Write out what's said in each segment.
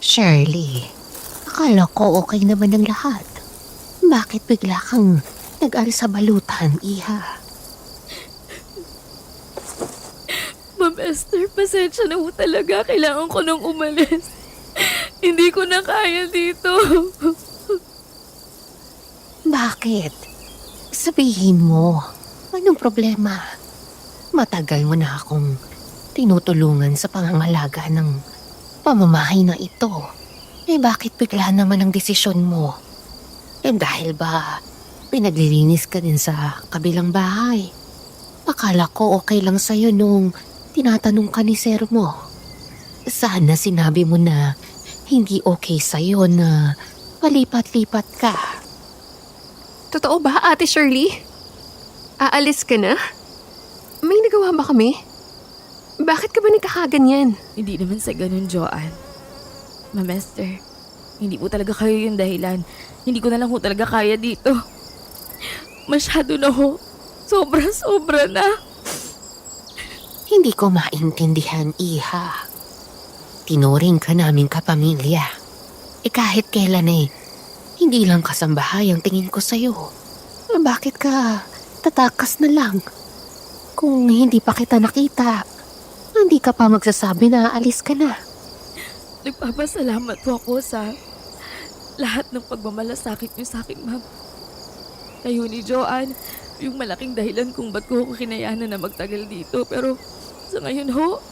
Shirley, akala ko okay naman ang lahat. Bakit bigla kang nag-alis sa balutan, iha? Ma'am Esther, pasensya na ho talaga. Kailangan ko nang umalis. Hindi ko na kaya dito. Bakit? Sabihin mo, anong problema? Matagal mo na akong tinutulungan sa pangangalaga ng pamamahay na ito. Bakit bigla naman ang desisyon mo? Dahil ba pinaglilinis ka din sa kabilang bahay? Akala ko okay lang sa'yo nung tinatanong ka ni sir mo. Sana sinabi mo na hindi okay sa'yo na palipat-lipat ka. Totoo ba, Ate Shirley? Aalis ka na? May nagawa ba kami? Bakit ka ba nagkakaganyan? Hindi naman sa ganun, Joanne. Ma'am Esther, hindi po talaga kayo yung dahilan. Hindi ko na lang ho talaga kaya dito. Masyado na ho. Sobra-sobra na. Hindi ko maintindihan, iha. Tinuring ka naming kapamilya. Kahit kailan hindi lang kasambahay ang tingin ko sa'yo. Bakit ka tatakas na lang? Kung hindi pa kita nakita, hindi ka pa magsasabi na alis ka na. Nagpapasalamat po ako sa lahat ng pagmamalasakit niyo sa akin, ma'am. Kayo ni Joanne, yung malaking dahilan kung ba't ko kinayanan na magtagal dito. Pero sa ngayon ho,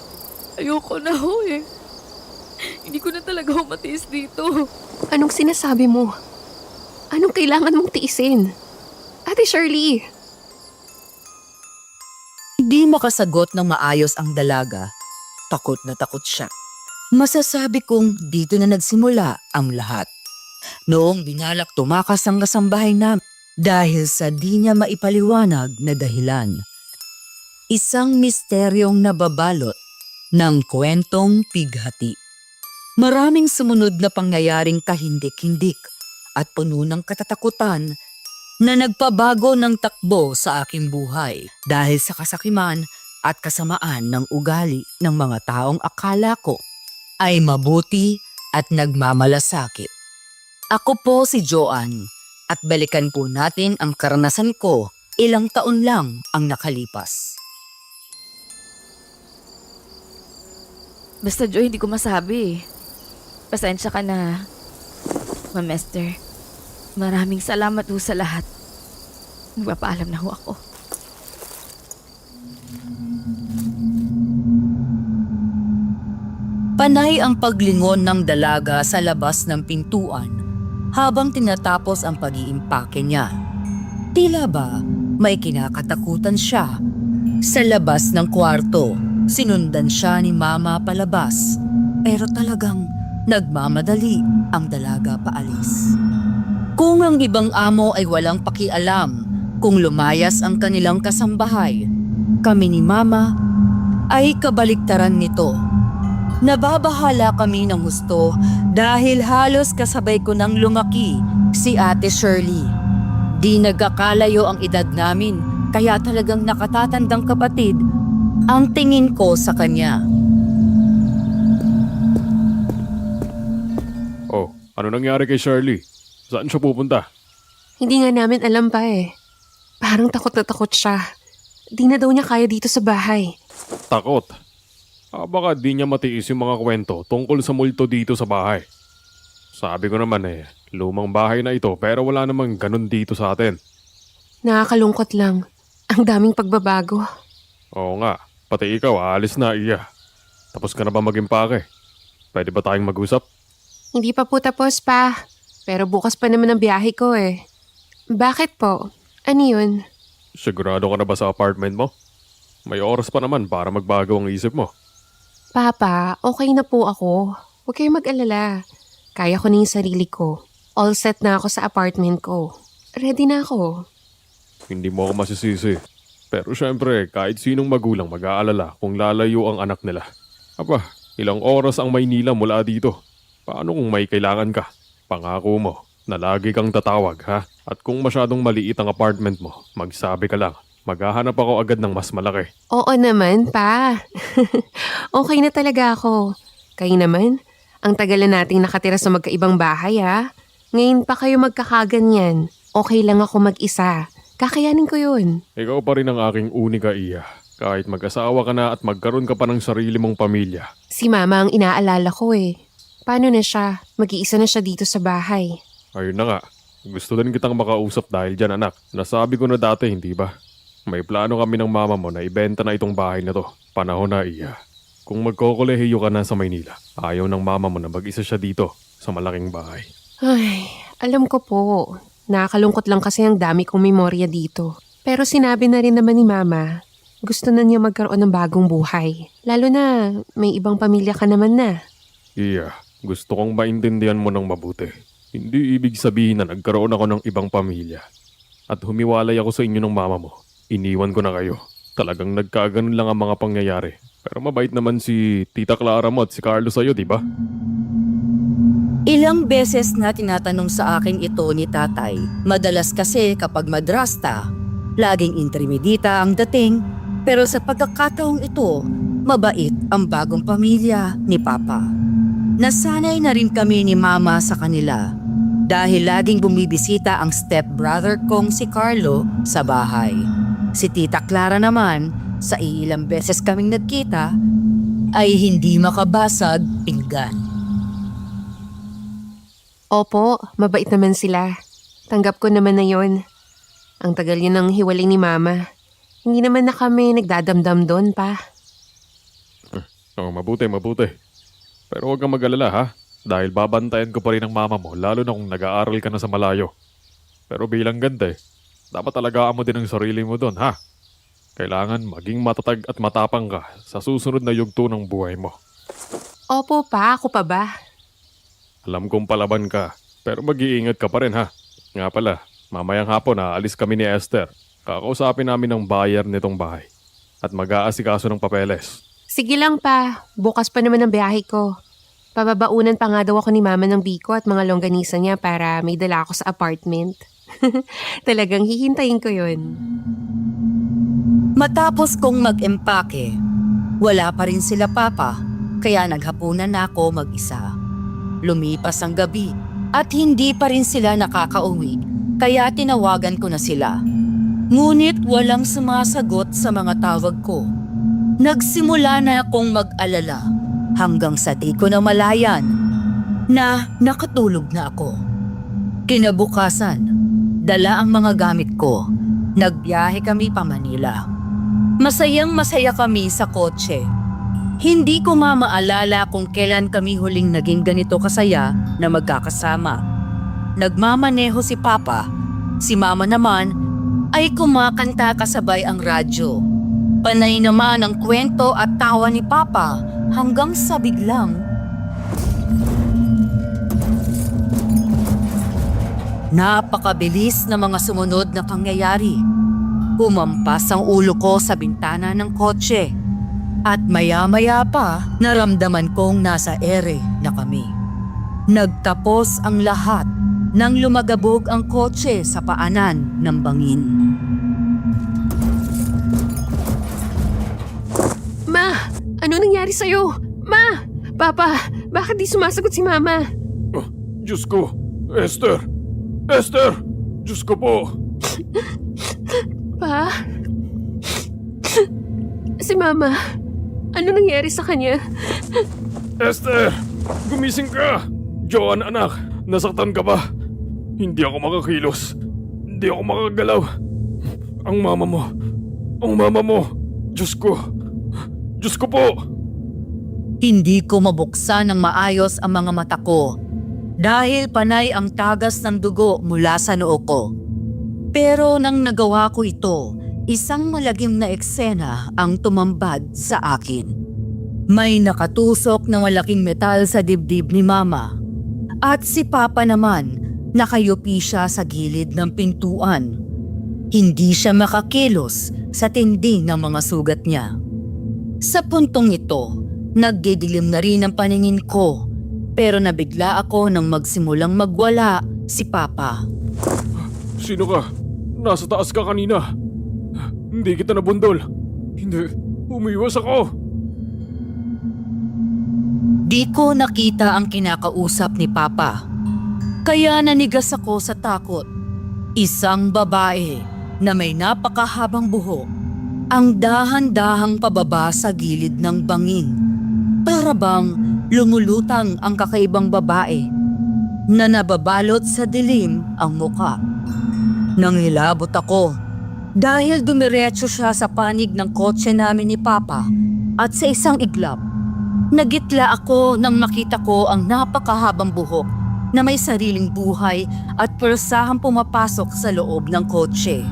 ayoko na ho eh. Hindi ko na talaga ho matiis dito. Anong sinasabi mo? Anong kailangan mong tiisin? Ate Shirley! Hindi makasagot ng maayos ang dalaga. Takot na takot siya. Masasabi kong dito na nagsimula ang lahat. Noong binalak tumakas ang kasambahay namin dahil sa di niya maipaliwanag na dahilan. Isang misteryong nababalot ng kwentong pighati. Maraming sumunod na pangyayaring kahindik-hindik at puno ng katatakutan na nagpabago ng takbo sa aking buhay dahil sa kasakiman at kasamaan ng ugali ng mga taong akala ko ay mabuti at nagmamalasakit. Ako po si Joanne at balikan po natin ang karanasan ko ilang taon lang ang nakalipas. Basta Joy, hindi ko masabi. Pasensya ka na, Ma'am Esther. Maraming salamat ho sa lahat. Magpapaalam na ho ako. Panay ang paglingon ng dalaga sa labas ng pintuan habang tinatapos ang pag-iimpake niya. Tila ba may kinakatakutan siya. Sa labas ng kwarto, sinundan siya ni Mama palabas pero talagang nagmamadali ang dalaga paalis. Kung ang ibang amo ay walang pakialam kung lumayas ang kanilang kasambahay, kami ni Mama ay kabaliktaran nito. Nababahala kami ng husto dahil halos kasabay ko nang lumaki si Ate Shirley. Di nagkakalayo ang edad namin kaya talagang nakatatandang kapatid ang tingin ko sa kanya. Oh, ano nangyari kay Shirley? Saan siya pupunta? Hindi nga namin alam pa eh. Parang takot na takot siya. Di na daw niya kaya dito sa bahay. Takot. Baka di niya matiis yung mga kwento tungkol sa multo dito sa bahay. Sabi ko naman lumang bahay na ito pero wala namang ganun dito sa atin. Nakakalungkot lang. Ang daming pagbabago. Oo nga, pati ikaw aalis na iya. Tapos ka na ba mag-impake? Pwede ba tayong mag-usap? Hindi pa po tapos pa. Pero bukas pa naman ang biyahe ko eh. Bakit po? Ano yun? Sigurado ka na ba sa apartment mo? May oras pa naman para magbago ang isip mo. Papa, okay na po ako. Huwag kayong mag-alala. Kaya ko na yung sarili ko. All set na ako sa apartment ko. Ready na ako. Hindi mo ako masisisi. Pero syempre, kahit sinong magulang mag-aalala kung lalayo ang anak nila. Aba, ilang oras ang Maynila mula dito. Paano kung may kailangan ka? Pangako mo na lagi kang tatawag, ha? At kung masyadong maliit ang apartment mo, magsabi ka lang. Maghahanap ako agad ng mas malaki. Oo naman, pa. Okay na talaga ako. Kayo naman, Ang tagal na nating nakatira sa magkaibang bahay ha. Ngayon pa kayo magkakaganyan. Okay lang ako mag-isa. Kakayanin ko yun. Ikaw pa rin ang aking unika, Iya. Kahit mag-asawa ka na at magkaroon ka pa ng sarili mong pamilya. Si Mama ang inaalala ko eh. Paano na siya? Mag-iisa na siya dito sa bahay. Ayun na nga. Gusto din kitang makausap dahil dyan, anak. Nasabi ko na dati, hindi ba? May plano kami ng mama mo na ibenta na itong bahay na to. Panahon na, Iya. Kung magkokolehiyo ka na sa Maynila, ayaw ng mama mo na mag-isa siya dito sa malaking bahay. Ay, alam ko po. Nakakalungkot lang kasi ang dami kong memorya dito. Pero sinabi na rin naman ni Mama, gusto na niya magkaroon ng bagong buhay. Lalo na may ibang pamilya ka naman na. Iya, gusto kong maintindihan mo ng mabuti. Hindi ibig sabihin na nagkaroon ako ng ibang pamilya. At humiwalay ako sa inyo ng mama mo. Iniwan ko na kayo. Talagang nagkaganon lang ang mga pangyayari. Pero mabait naman si Tita Clara mo at si Carlo sa'yo, di ba? Ilang beses na tinatanong sa akin ito ni tatay. Madalas kasi kapag madrasta, laging intermedita ang dating. Pero sa pagkakataong ito, mabait ang bagong pamilya ni Papa. Nasanay na rin kami ni Mama sa kanila dahil laging bumibisita ang stepbrother kong si Carlo sa bahay. Si Tita Clara naman, sa ilang beses kaming nagkita, ay hindi makabasag pinggan. Opo, mabait naman sila. Tanggap ko naman na yon. Ang tagal yun ng hiwalay ni Mama. Hindi naman na kami nagdadamdam doon pa. Oh, mabuti. Pero huwag kang mag-alala, ha? Dahil babantayan ko pa rin ang mama mo, lalo na kung nag-aaral ka na sa malayo. Pero bilang ganda dapat alagaan mo din ang sarili mo doon, ha? Kailangan maging matatag at matapang ka sa susunod na yugto ng buhay mo. Opo pa, ako pa ba? Alam kong palaban ka, pero mag-iingat ka pa rin, ha? Nga pala, mamayang hapon aalis kami ni Esther. Kakausapin namin ang buyer nitong bahay at mag-aasikaso ng papeles. Sige lang pa, bukas pa naman ang biyahe ko. Pababaunan pa nga daw ako ni Mama ng biko at mga longganisa niya para may dala ako sa apartment. Talagang hihintayin ko yun. Matapos kong mag-empake, wala pa rin sila Papa, kaya naghapunan na ako mag-isa. Lumipas ang gabi at hindi pa rin sila nakakauwi, kaya tinawagan ko na sila. Ngunit walang sumasagot sa mga tawag ko. Nagsimula na akong mag-alala hanggang sa di ko na malayan na nakatulog na ako. Kinabukasan, dala ang mga gamit ko. Nagbiyahe kami pa Manila. Masayang masaya kami sa kotse. Hindi ko maalala kung kailan kami huling naging ganito kasaya na magkakasama. Nagmamaneho si Papa, si Mama naman ay kumakanta kasabay ang radyo. Panay naman ang kwento at tawa ni Papa hanggang sa biglang napakabilis na mga sumunod na pangyayari. Umampas ang ulo ko sa bintana ng kotse at maya-maya pa naramdaman kong nasa ere na kami. Nagtapos ang lahat nang lumagabog ang kotse sa paanan ng bangin. Ma! Ano nangyari sa'yo? Ma! Papa! Bakit di sumasagot si Mama? Oh, Diyos ko! Esther! Esther! Diyos ko po! Pa? Si Mama. Ano nangyari sa kanya? Esther! Gumising ka! Joan, anak! Nasaktan ka ba? Hindi ako makakilos. Hindi ako makagalaw. Ang mama mo! Ang mama mo! Diyos ko! Diyos ko po! Hindi ko mabuksan ng maayos ang mga mata ko dahil panay ang tagas ng dugo mula sa noo ko. Pero nang nagawa ko ito, isang malagim na eksena ang tumambad sa akin. May nakatusok na malaking metal sa dibdib ni Mama at si Papa naman nakayupi siya sa gilid ng pintuan. Hindi siya makakilos sa tindi ng mga sugat niya. Sa puntong ito, nagdidilim na rin ang paningin ko pero nabigla ako nang magsimulang magwala si Papa. Sino ka? Nasa taas ka kanina. Hindi kita nabundol. Hindi. Umiwas ako. Di ko nakita ang kinakausap ni Papa. Kaya nanigas ako sa takot. Isang babae na may napakahabang buhok ang dahan-dahang pababa sa gilid ng bangin. Para bang lumulutang ang kakaibang babae na nababalot sa dilim ang muka. Nangilabot ako dahil dumiretso siya sa panig ng kotse namin ni Papa at sa isang iglap, nagitla ako nang makita ko ang napakahabang buhok na may sariling buhay at persahang pumapasok sa loob ng kotse.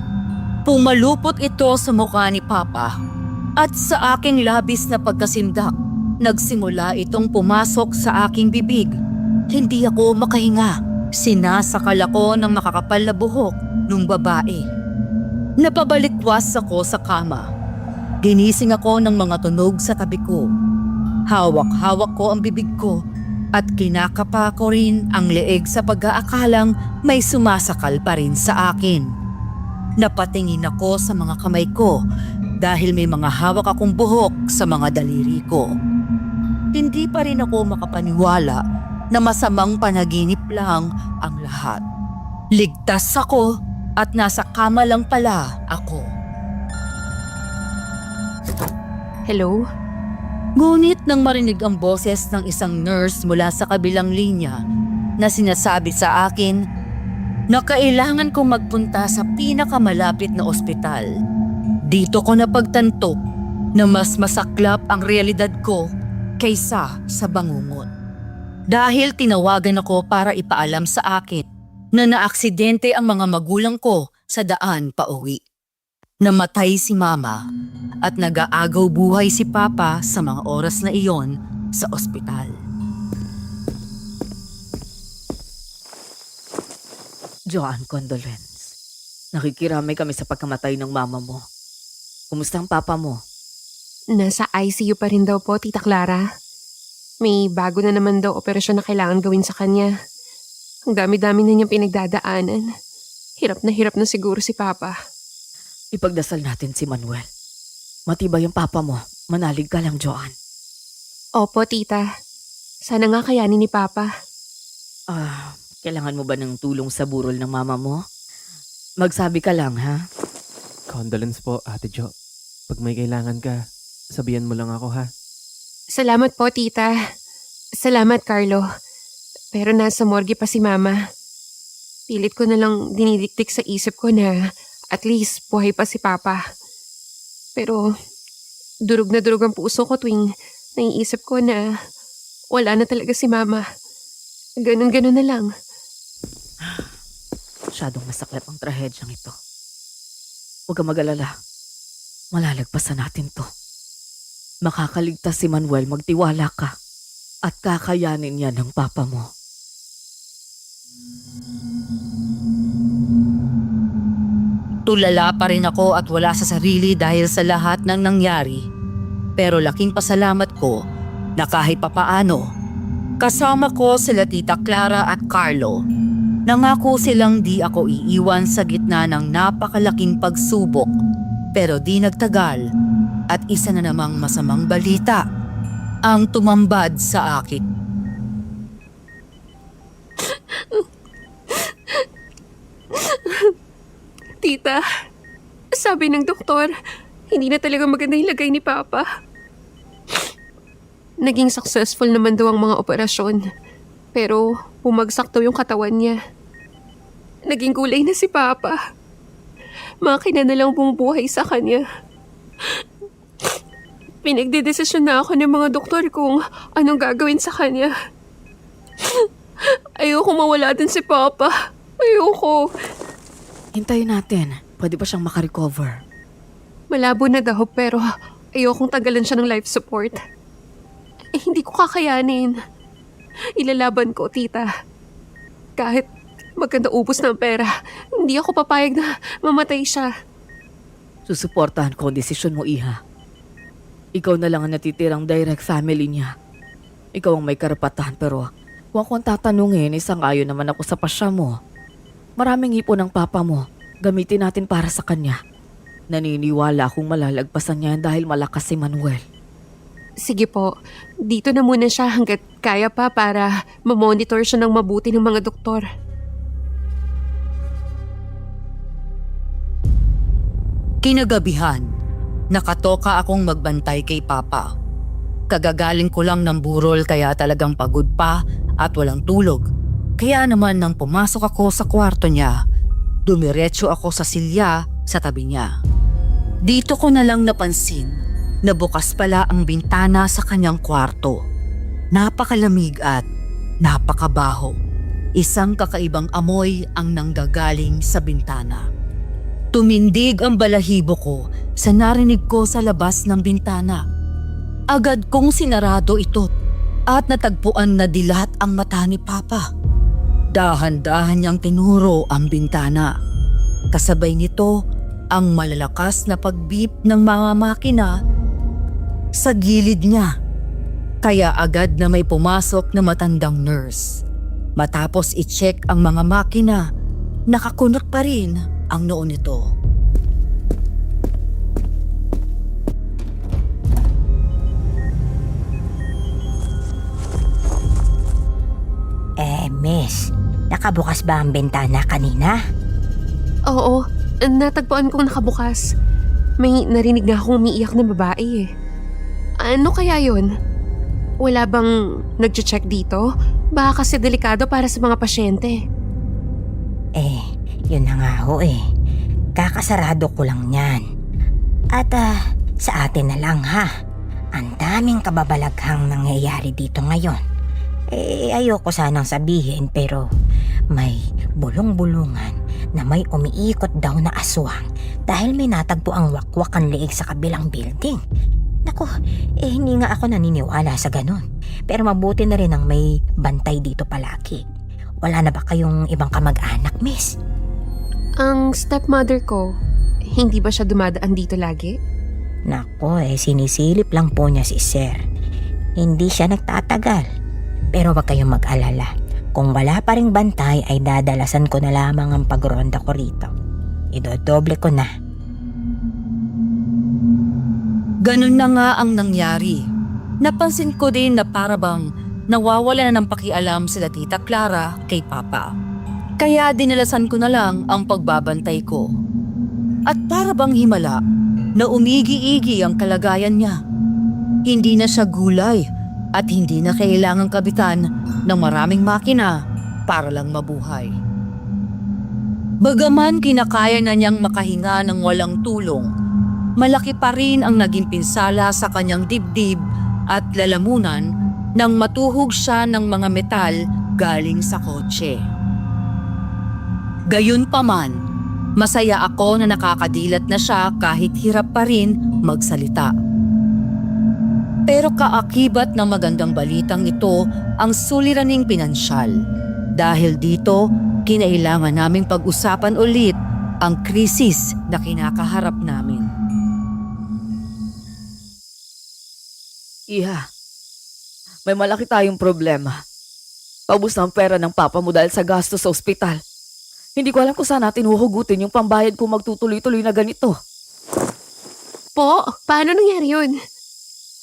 Pumalupot ito sa mukha ni Papa at sa aking labis na pagkasindak, nagsimula itong pumasok sa aking bibig. Hindi ako makahinga. Sinasakal ako ng makakapal na buhok ng babae. Napabalikwas ako sa kama. Ginising ako ng mga tunog sa tabi ko. Hawak-hawak ko ang bibig ko at kinakapa ko rin ang leeg sa pag-aakalang may sumasakal pa rin sa akin. Napatingin ako sa mga kamay ko dahil may mga hawak akong buhok sa mga daliri ko. Hindi pa rin ako makapaniwala na masamang panaginip lang ang lahat. Ligtas ako at nasa kama lang pala ako. Hello? Ngunit nang marinig ang boses ng isang nurse mula sa kabilang linya na sinasabi sa akin na kailangan kong magpunta sa pinakamalapit na ospital. Dito ko napagtanto na mas masaklap ang realidad ko kaysa sa bangungot. Dahil tinawagan ako para ipaalam sa akin na naaksidente ang mga magulang ko sa daan pauwi. Namatay si Mama at nag-aagaw buhay si Papa sa mga oras na iyon sa ospital. Joanne, condolence. Nakikiramay kami sa pagkamatay ng mama mo. Kumusta ang papa mo? Nasa ICU pa rin daw po, Tita Clara. May bago na naman daw operasyon na kailangan gawin sa kanya. Ang dami-dami na niyang pinagdadaanan. Hirap na siguro si Papa. Ipagdasal natin si Manuel. Matibay ang papa mo. Manalig ka lang, Joanne. Opo, Tita. Sana nga kayanin ni Papa. Kailangan mo ba ng tulong sa burol ng mama mo? Magsabi ka lang, ha? Condolence po, Ate Jo. Pag may kailangan ka, sabihan mo lang ako, ha? Salamat po, Tita. Salamat, Carlo. Pero nasa morgue pa si Mama. Pilit ko na lang dinidikdik sa isip ko na at least buhay pa si Papa. Pero durog na durog ang puso ko tuwing naiisip ko na wala na talaga si Mama. Ganun-ganun na lang. Masyadong masaklap ang trahedyang ito. Huwag kang mag-alala. Malalagpasan natin to. Makakaligtas si Manuel, magtiwala ka. At kakayanin niya ng papa mo. Tulala pa rin ako at wala sa sarili dahil sa lahat ng nangyari. Pero laking pasalamat ko na kahit papaano, kasama ko sila Tita Clara at Carlo. Nangako silang di ako iiwan sa gitna ng napakalaking pagsubok. Pero di nagtagal at isa na namang masamang balita ang tumambad sa akin. Tita, sabi ng doktor, hindi na talaga maganda yung lagay ni Papa. Naging successful naman daw ang mga operasyon. Pero bumagsak daw yung katawan niya. Naging kulay na si Papa. Makina na lang bumubuhay sa kanya. Pinagdedesisyon na ako ng mga doktor kung anong gagawin sa kanya. Ayoko mawala din si Papa. Ayoko. Hintayin natin. Pwede pa siyang makarecover. Malabo na daw pero ayokong tagalan siya ng life support. Hindi ko kakayanin. Ilalaban ko, Tita. Kahit maganda ubos ng pera, hindi ako papayag na mamatay siya. Susuportahan ko ang desisyon mo, Iha. Ikaw na lang ang natitirang direct family niya. Ikaw ang may karapatan pero huwag kong tatanungin, isang-ayon naman ako sa pasya mo. Maraming ipon ng papa mo. Gamitin natin para sa kanya. Naniniwala akong malalagpasan niya dahil malakas si Manuel. Sige po, dito na muna siya hanggat kaya pa para mamonitor siya ng mabuti ng mga doktor. Kinagabihan, nakatoka akong magbantay kay Papa. Kagagaling ko lang ng burol kaya talagang pagod pa at walang tulog. Kaya naman nang pumasok ako sa kwarto niya, dumiretso ako sa silya sa tabi niya. Dito ko na lang napansin na bukas pala ang bintana sa kanyang kwarto. Napakalamig at napakabaho. Isang kakaibang amoy ang nanggagaling sa bintana. Tumindig ang balahibo ko sa narinig ko sa labas ng bintana. Agad kong sinarado ito at natagpuan na dilat ang mata ni Papa. Dahan-dahan niyang tinuro ang bintana. Kasabay nito ang malalakas na pagbeep ng mga makina sa gilid niya. Kaya agad na may pumasok na matandang nurse. Matapos i-check ang mga makina, nakakunot pa rin ang noo nito. Miss, nakabukas ba ang bintana kanina? Oo, natagpuan kong nakabukas. May narinig na akong umiiyak na babae eh. Ano kaya yun? Wala bang nag-check dito? Baka kasi delikado para sa mga pasyente. Yun na nga ho eh. Kakasarado ko lang yan. At sa atin na lang ha. Ang daming kababalaghang nangyayari dito ngayon. Ayoko sanang sabihin pero may bulong-bulungan na may umiikot daw na aswang dahil may natagpo ang wakwakan liig sa kabilang building. Naku, hindi nga ako naniniwala sa ganun. Pero mabuti na rin ang may bantay dito palagi. Wala na ba kayong ibang kamag-anak, miss? Ang stepmother ko, hindi ba siya dumadaan dito lagi? Naku, sinisilip lang po niya si Sir. Hindi siya nagtatagal. Pero wag kayong mag-alala. Kung wala pa ring bantay ay dadalasan ko na lamang ang pagronda ko rito. Idodoble ko na. Ganun na nga ang nangyari. Napansin ko din na parabang nawawala na ng pakialam sila Tita Clara kay Papa. Kaya dinalasan ko na lang ang pagbabantay ko. At parabang himala na umigi-igi ang kalagayan niya. Hindi na siya gulay at hindi na kailangang kabitan ng maraming makina para lang mabuhay. Bagaman kinakaya na niyang makahinga ng walang tulong, malaki pa rin ang naging pinsala sa kanyang dibdib at lalamunan nang matuhog siya ng mga metal galing sa kotse. Gayunpaman, masaya ako na nakakadilat na siya kahit hirap pa rin magsalita. Pero kaakibat ng magandang balitang ito ang suliraning pinansyal. Dahil dito, kinailangan naming pag-usapan ulit ang krisis na kinakaharap namin. Iha, may malaki tayong problema. Paubos na ang pera ng papa mo dahil sa gasto sa ospital. Hindi ko alam kung saan natin huhugutin yung pambayad kung magtutuloy-tuloy na ganito. Po, paano nangyari yun?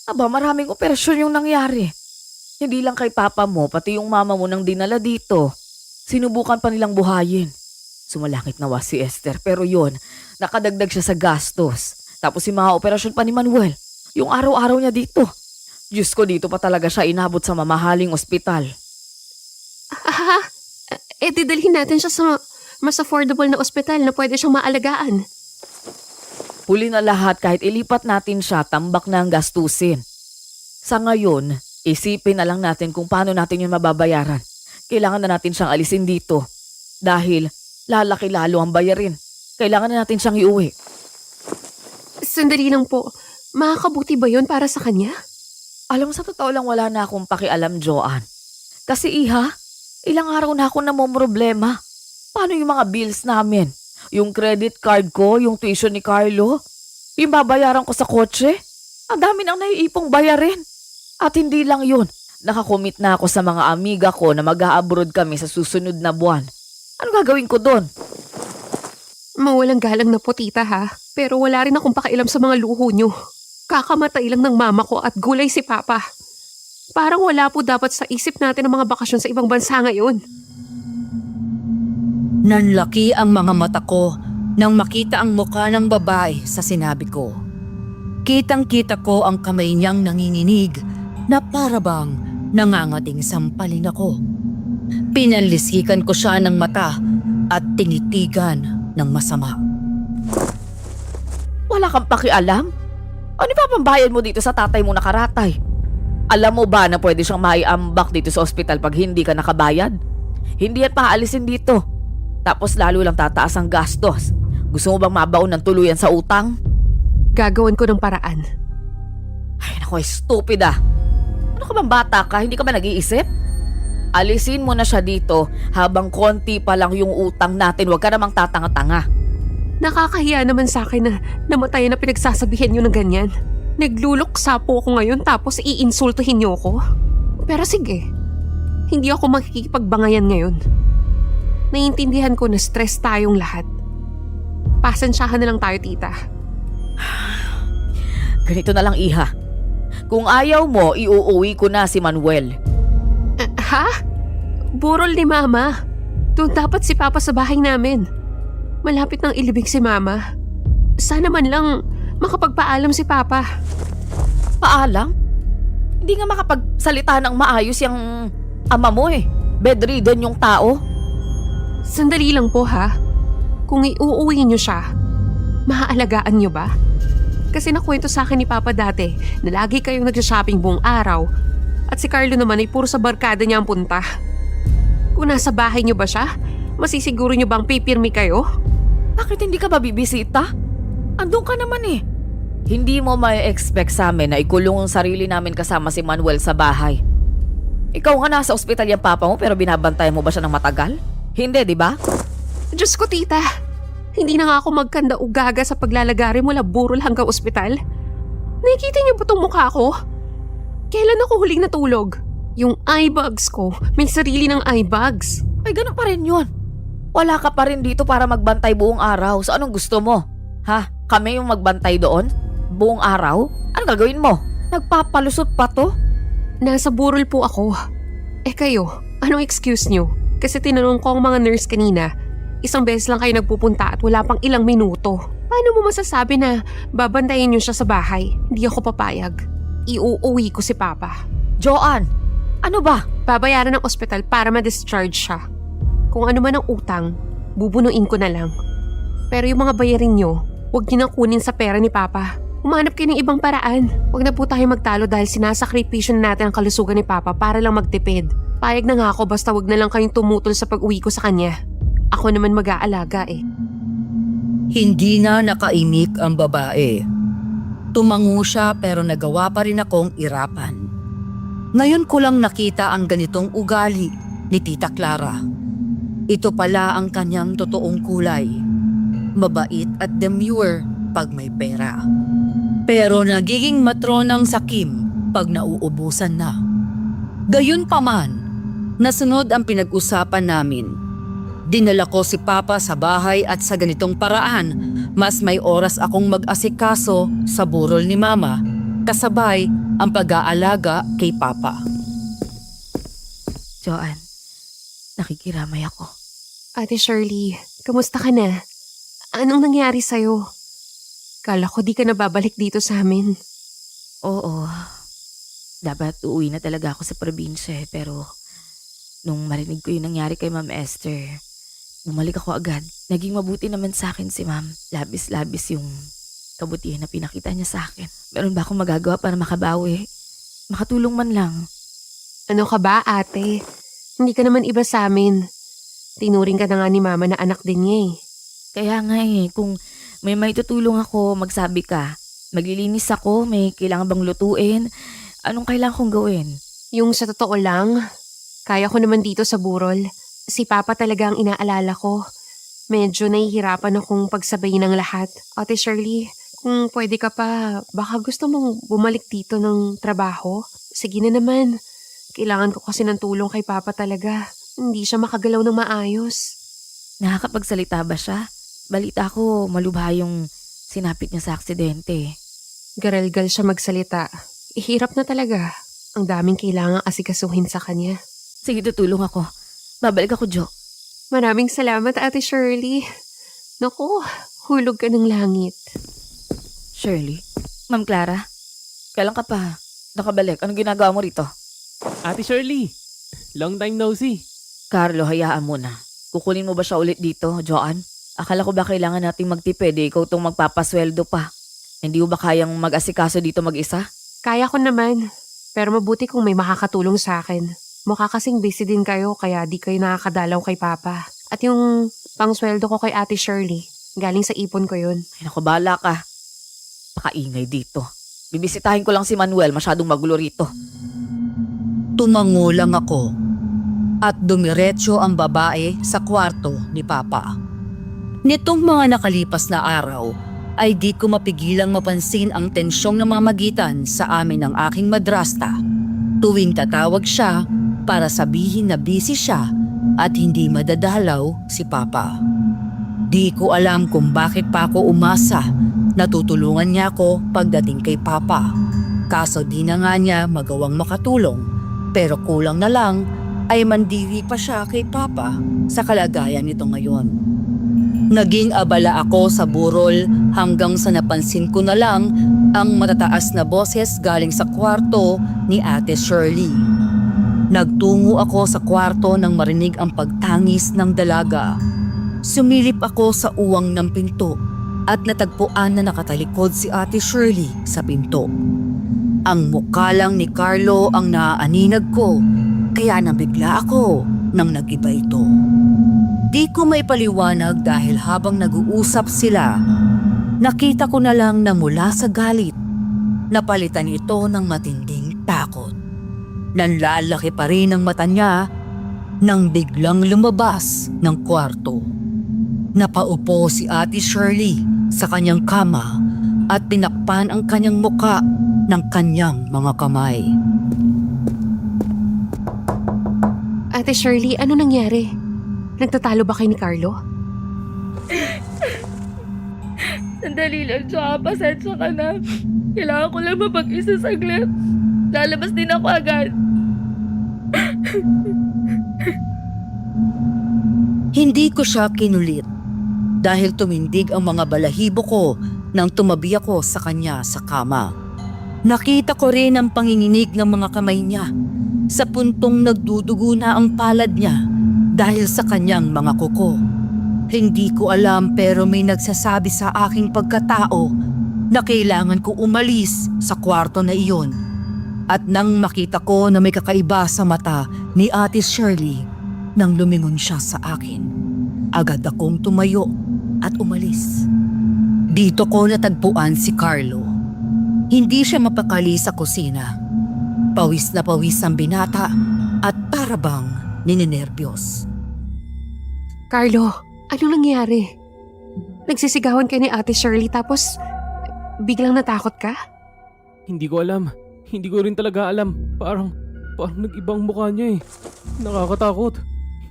Aba, maraming operasyon yung nangyari. Hindi lang kay papa mo, pati yung mama mo nang dinala dito. Sinubukan pa nilang buhayin. Sumalangit nawa si Esther, pero yon, nakadagdag siya sa gastos. Tapos yung mga operasyon pa ni Manuel, yung araw-araw niya dito. Diyos ko, dito pa talaga siya inabot sa mamahaling ospital. Didalhin natin siya sa mas affordable na ospital na pwede siyang maalagaan. Huli na lahat, kahit ilipat natin siya, tambak na ang gastusin. Sa ngayon, isipin na lang natin kung paano natin yun mababayaran. Kailangan na natin siyang alisin dito. Dahil lalaki lalo ang bayarin. Kailangan na natin siyang iuwi. Sandali lang po. Makakabuti ba yun para sa kanya? Alam mo, sa totoo lang wala na akong pakialam, Joanne. Kasi iha, ilang araw na ako namomroblema. Paano yung mga bills namin? Yung credit card ko, yung tuition ni Carlo, yung babayaran ko sa kotse. Ang dami nang naiipong bayarin. At hindi lang yun, nakakomit na ako sa mga amiga ko na mag-a-abroad kami sa susunod na buwan. Ano gagawin ko doon? Mawalang galang na po, tita ha. Pero wala rin akong pakialam sa mga luho nyo. Kakamatay lang ng mama ko at gulay si Papa. Parang wala po dapat sa isip natin ang mga bakasyon sa ibang bansa ngayon. Nanlaki ang mga mata ko nang makita ang mukha ng babae sa sinabi ko. Kitang-kita ko ang kamay niyang nanginginig na parabang nangangating sampalin ako. Pinanlisikan ko siya ng mata at tinitigan ng masama. Wala kang pakialam? Ano ipapambayad mo dito sa tatay mo nakaratay? Alam mo ba na pwede siyang maiambak dito sa ospital pag hindi ka nakabayad? Hindi yan paalisin dito. Tapos lalo lang tataas ang gastos. Gusto mo bang mabaon ng tuluyan sa utang? Gagawin ko ng paraan. Ay naku, stupid ah. Ano ka bang bata ka? Hindi ka ba nag-iisip? Alisin mo na siya dito habang konti pa lang yung utang natin. Huwag ka namang tatanga-tanga. Nakakahiya naman sa akin na namatayan na pinagsasabihin niyo ng ganyan. Nagluluksa po ako ngayon tapos iinsultuhin niyo ako. Pero sige, hindi ako makikipagbangayan ngayon. Naiintindihan ko na stress tayong lahat. Pasensyahan na lang tayo, tita. Ganito na lang, Iha. Kung ayaw mo, iuuwi ko na si Manuel. Ha? Burol ni Mama. Doon dapat si Papa sa bahay namin. Malapit nang ilibing si Mama. Sana man lang makapagpaalam si Papa. Paalam? Hindi nga makapagsalita ng maayos yung ama mo eh. Bedridden yung tao. Sandali lang po ha. Kung iuuwi niyo siya, maaalagaan niyo ba? Kasi nakwento sa akin ni Papa dati na lagi kayong nagsha-shopping buong araw at si Carlo naman ay puro sa barkada niya ang punta. Kung nasa bahay niyo ba siya, masisiguro niyo bang pipirmi kayo? Bakit hindi ka ba bibisita? Andun ka naman eh. Hindi mo ma-expect sa amin na ikulong ang sarili namin kasama si Manuel sa bahay. Ikaw nga nasa ospital yung papa mo pero binabantayan mo ba siya ng matagal? Hindi, di ba? Diyos ko, tita. Hindi na nga ako magkanda ugaga sa paglalagari mula burol hanggang ospital. Nakikita niyo ba itong mukha ko? Kailan ako huling natulog? Yung eye bags ko, may sarili ng eye bags. Ay, ganun pa rin yun. Wala ka pa rin dito para magbantay buong araw. So anong gusto mo? Ha? Kami yung magbantay doon? Buong araw? Anong gagawin mo? Nagpapalusot pa to? Nasa burol po ako. Eh kayo, anong excuse niyo? Kasi tinanong ko ang mga nurse kanina. Isang beses lang kayo nagpupunta at wala pang ilang minuto. Paano mo masasabi na babantayin niyo siya sa bahay? Hindi ako papayag. Iuuwi ko si Papa. Joanne, ano ba? Babayaran ng ospital para ma-discharge siya. Kung ano man ang utang, bubunuin ko na lang. Pero yung mga bayarin niyo, huwag niyo nang kunin sa pera ni Papa. Humanap kayo ng ibang paraan. Huwag na po tayo magtalo dahil sinasakripisyo na natin ang kalusugan ni Papa para lang magtipid. Payag na nga ako basta huwag na lang kayong tumutol sa pag-uwi ko sa kanya. Ako naman mag-aalaga eh. Hindi na nakaimik ang babae. Tumango siya pero nagawa pa rin akong irapan. Ngayon ko lang nakita ang ganitong ugali ni Tita Clara. Ito pala ang kanyang totoong kulay. Mabait at demure pag may pera. Pero nagiging matronang sakim pag nauubusan na. Gayunpaman, nasunod ang pinag-usapan namin. Dinala ko si Papa sa bahay at sa ganitong paraan, mas may oras akong mag-asikaso sa burol ni Mama, kasabay ang pag-aalaga kay Papa. Joanne, nakikiramay ako. Ate Shirley, kamusta ka na? Anong nangyari sa'yo? Kala ko di ka na babalik dito sa amin. Oo, dapat uuwi na talaga ako sa probinsya pero nung marinig ko yung nangyari kay Ma'am Esther, bumalik ako agad. Naging mabuti naman sa akin si Ma'am. Labis-labis yung kabutihan na pinakita niya sa akin. Meron ba akong magagawa para makabawi? Makatulong man lang. Ano ka ba, ate? Hindi ka naman iba sa amin. Tinuring ka na nga ni Mama na anak din niya eh. Kaya nga kung may maitutulong ako, magsabi ka. Maglilinis ako, may kailangan bang lutuin? Anong kailangan kong gawin? Yung sa totoo lang, kaya ko naman dito sa burol. Si Papa talaga ang inaalala ko. Medyo nahihirapan akong pagsabayin ng lahat. Ate Shirley, kung pwede ka pa, baka gusto mong bumalik dito ng trabaho? Sige na naman. Kailangan ko kasi ng tulong kay Papa talaga. Hindi siya makagalaw ng maayos. Nakakapagsalita ba siya? Balita ko, malubha yung sinapit niya sa aksidente. Garalgal siya magsalita. Ihirap na talaga. Ang daming kailangang asikasuhin sa kanya. Sige, tutulong ako. Babalik ako, Jo. Maraming salamat, Ate Shirley. Naku, hulog ka ng langit. Shirley? Ma'am Clara? Kailan ka pa nakabalik? Anong ginagawa mo rito? Ate Shirley, long time no see. Carlo, hayaan mo na. Kukunin mo ba siya ulit dito, Joanne? Akala ko ba kailangan nating magtipid ikaw tong magpapasweldo pa? Hindi mo ba kayang mag-asikaso dito mag-isa? Kaya ko naman. Pero mabuti kung may makakatulong sa akin. Mukha kasing busy din kayo kaya di kayo nakakadalaw kay Papa. At yung pangsweldo ko kay Ate Shirley, galing sa ipon ko yun. Ay naku, bahala ka. Pakaingay dito. Bibisitahin ko lang si Manuel, masyadong magulo rito. Tumango lang ako at dumiretso ang babae sa kwarto ni Papa. Nitong mga nakalipas na araw ay di ko mapigilang mapansin ang tensyong namamagitan sa amin ng aking madrasta tuwing tatawag siya para sabihin na busy siya at hindi madadalaw si Papa. Di ko alam kung bakit pa ako umasa na tutulungan niya ako pagdating kay Papa. Kaso di na nga niya magawang makatulong, pero kulang na lang ay mandiri pa siya kay Papa sa kalagayan nito ngayon. Naging abala ako sa burol hanggang sa napansin ko na lang ang matataas na boses galing sa kwarto ni Ate Shirley. Nagtungo ako sa kwarto nang marinig ang pagtangis ng dalaga. Sumilip ako sa uwang ng pinto at natagpuan na nakatalikod si Ate Shirley sa pinto. Ang mukha lang ni Carlo ang naaaninag ko, kaya nabigla ako nang nag-iba ito. Di ko may paliwanag dahil habang nag-uusap sila, nakita ko na lang na mula sa galit, napalitan ito ng matinding takot. Nanlalaki pa rin ang mata niya nang biglang lumabas ng kwarto. Napaupo si Ate Shirley sa kanyang kama at tinakpan ang kanyang muka ng kanyang mga kamay. Ate Shirley, ano nangyari? Nagtatalo ba kayo ni Carlo? Sandali lang, Jo. Pasensya ka na. Kailangan ko lang mapag-isa saglit. Lalabas din ako agad. Hindi ko siya kinulit dahil tumindig ang mga balahibo ko nang tumabi ako sa kanya sa kama. Nakita ko rin ang panginginig ng mga kamay niya sa puntong nagdudugo na ang palad niya dahil sa kanyang mga kuko. Hindi ko alam pero may nagsasabi sa aking pagkatao na kailangan ko umalis sa kwarto na iyon. At nang makita ko na may kakaiba sa mata ni Ate Shirley, nang lumingon siya sa akin, agad akong tumayo at umalis. Dito ko natagpuan si Carlo. Hindi siya mapakali sa kusina. Pawis na pawis ang binata at parabang nininerbyos. Carlo, ano nangyari? Nagsisigawan kayo ni Ate Shirley tapos biglang natakot ka? Hindi ko alam. Hindi ko rin talaga alam. Parang nag-ibang mukha niya eh. Nakakatakot.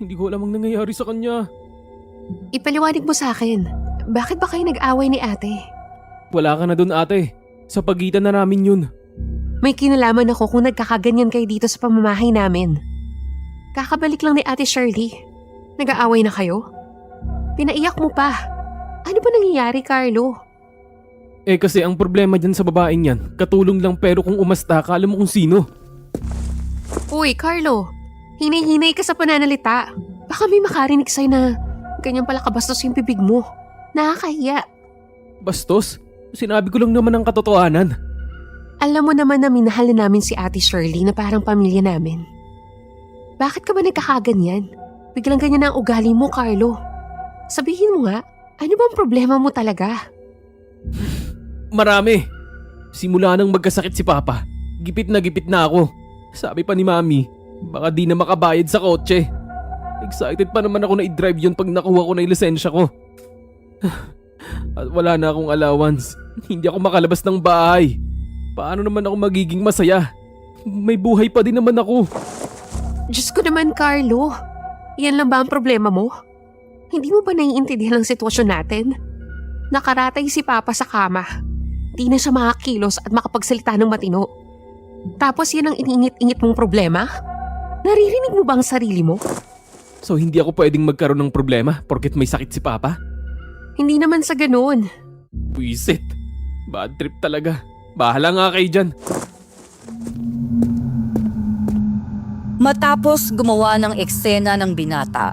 Hindi ko alam ang nangyayari sa kanya. Ipaliwanag mo sa akin. Bakit ba kayo nag-away ni ate? Wala ka na dun, ate. Sa pagitan na namin yun. May kinalaman ako kung nagkakaganyan kayo dito sa pamamahay namin. Kakabalik lang ni Ate Shirley. Nag-aaway na kayo? Pinaiyak mo pa. Ano ba nangyayari, Carlo? Eh kasi ang problema dyan sa babaeng yan, katulong lang pero kung umasta ka, alam mo kung sino. Uy, Carlo. Hinay-hinay ka sa pananalita. Baka may makarinig sa'yo na ganyan pala kabastos yung bibig mo. Nakakahiya. Bastos? Sinabi ko lang naman ang katotohanan. Alam mo naman na minahal na namin si Ate Shirley na parang pamilya namin. Bakit ka ba nagkakaganyan? Biglang ganyan na ang ugali mo, Carlo. Sabihin mo nga, ano bang problema mo talaga? Marami. Simula nang magkasakit si Papa, gipit na ako. Sabi pa ni Mami, baka di na makabayad sa kotse. Excited pa naman ako na i-drive yun pag nakuha ko na yung lisensya ko. At wala na akong allowance. Hindi ako makalabas ng bahay. Paano naman ako magiging masaya? May buhay pa din naman ako. Diyos ko naman, Carlo. Yan lang ba ang problema mo? Hindi mo ba naiintindihan ang sitwasyon natin? Nakaratay si Papa sa kama. Di na siya makakilos at makapagsalita ng matino. Tapos yan ang iniingit-ingit mong problema? Naririnig mo ba ang sarili mo? So hindi ako pwedeng magkaroon ng problema porket may sakit si Papa? Hindi naman sa ganun. Buisit. Bad trip talaga. Bahala nga kayo dyan. Matapos gumawa ng eksena ng binata,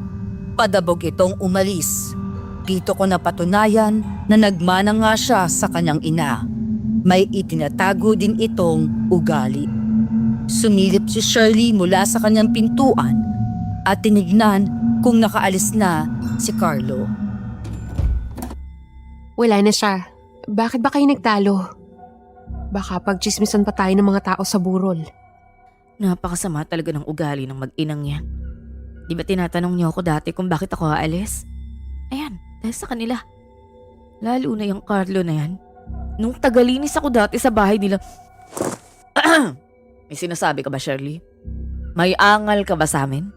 padabog itong umalis. Dito ko napatunayan na nagmana nga siya sa kanyang ina. May itinatago din itong ugali. Sumilip si Shirley mula sa kanyang pintuan at tinignan kung nakaalis na si Carlo. Wala na siya. Bakit ba kayo nagtalo? Baka pagchismisan pa tayo ng mga tao sa burol. Napakasama talaga ng ugali ng mag-inang yan. Di ba tinatanong niyo ako dati kung bakit ako aalis? Ayan, dahil sa kanila. Lalo na yung Carlo na yan. Nung tagalinis ako dati sa bahay nila. May sinasabi ka ba, Shirley? May angal ka ba sa amin?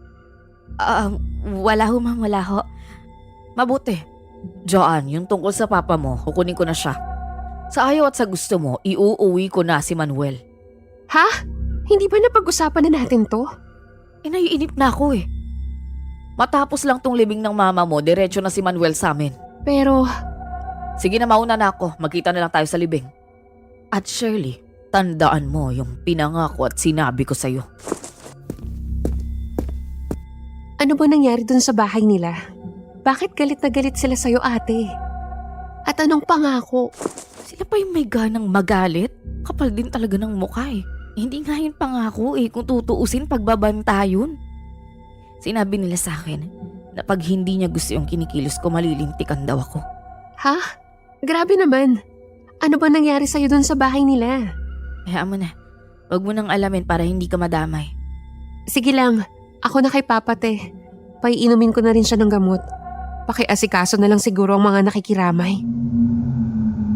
Wala ho, ma'am, wala ho. Mabuti. Joanne, yung tungkol sa papa mo, kukunin ko na siya. Sa ayaw at sa gusto mo, iuuwi ko na si Manuel. Ha? Hindi ba napag-usapan na natin to? Naiinip na ako eh. Matapos lang tong libing ng mama mo, diretso na si Manuel sa amin. Pero, Sige na, mauna na ako. Magkita na lang tayo sa libing. At Shirley, tandaan mo yung pinangako at sinabi ko sa'yo. ano ba nangyari dun sa bahay nila? Bakit galit na galit sila sa'yo, ate? At anong pangako? Sila pa yung may ganang magalit? Kapal din talaga ng mukha eh. Hindi nga yun pangako eh, kung tutuusin pagbabanta yun. Sinabi nila sa akin na pag hindi niya gusto yung kinikilos ko, malilintikan daw ako. Ha? Grabe naman. Ano ba nangyari sa'yo dun sa bahay nila? Hayaan mo na. Huwag mo nang alamin para hindi ka madamay. Sige lang, ako na kay Papa, te. Paiinumin ko na rin siya ng gamot. Pakiasikaso na lang siguro ang mga nakikiramay.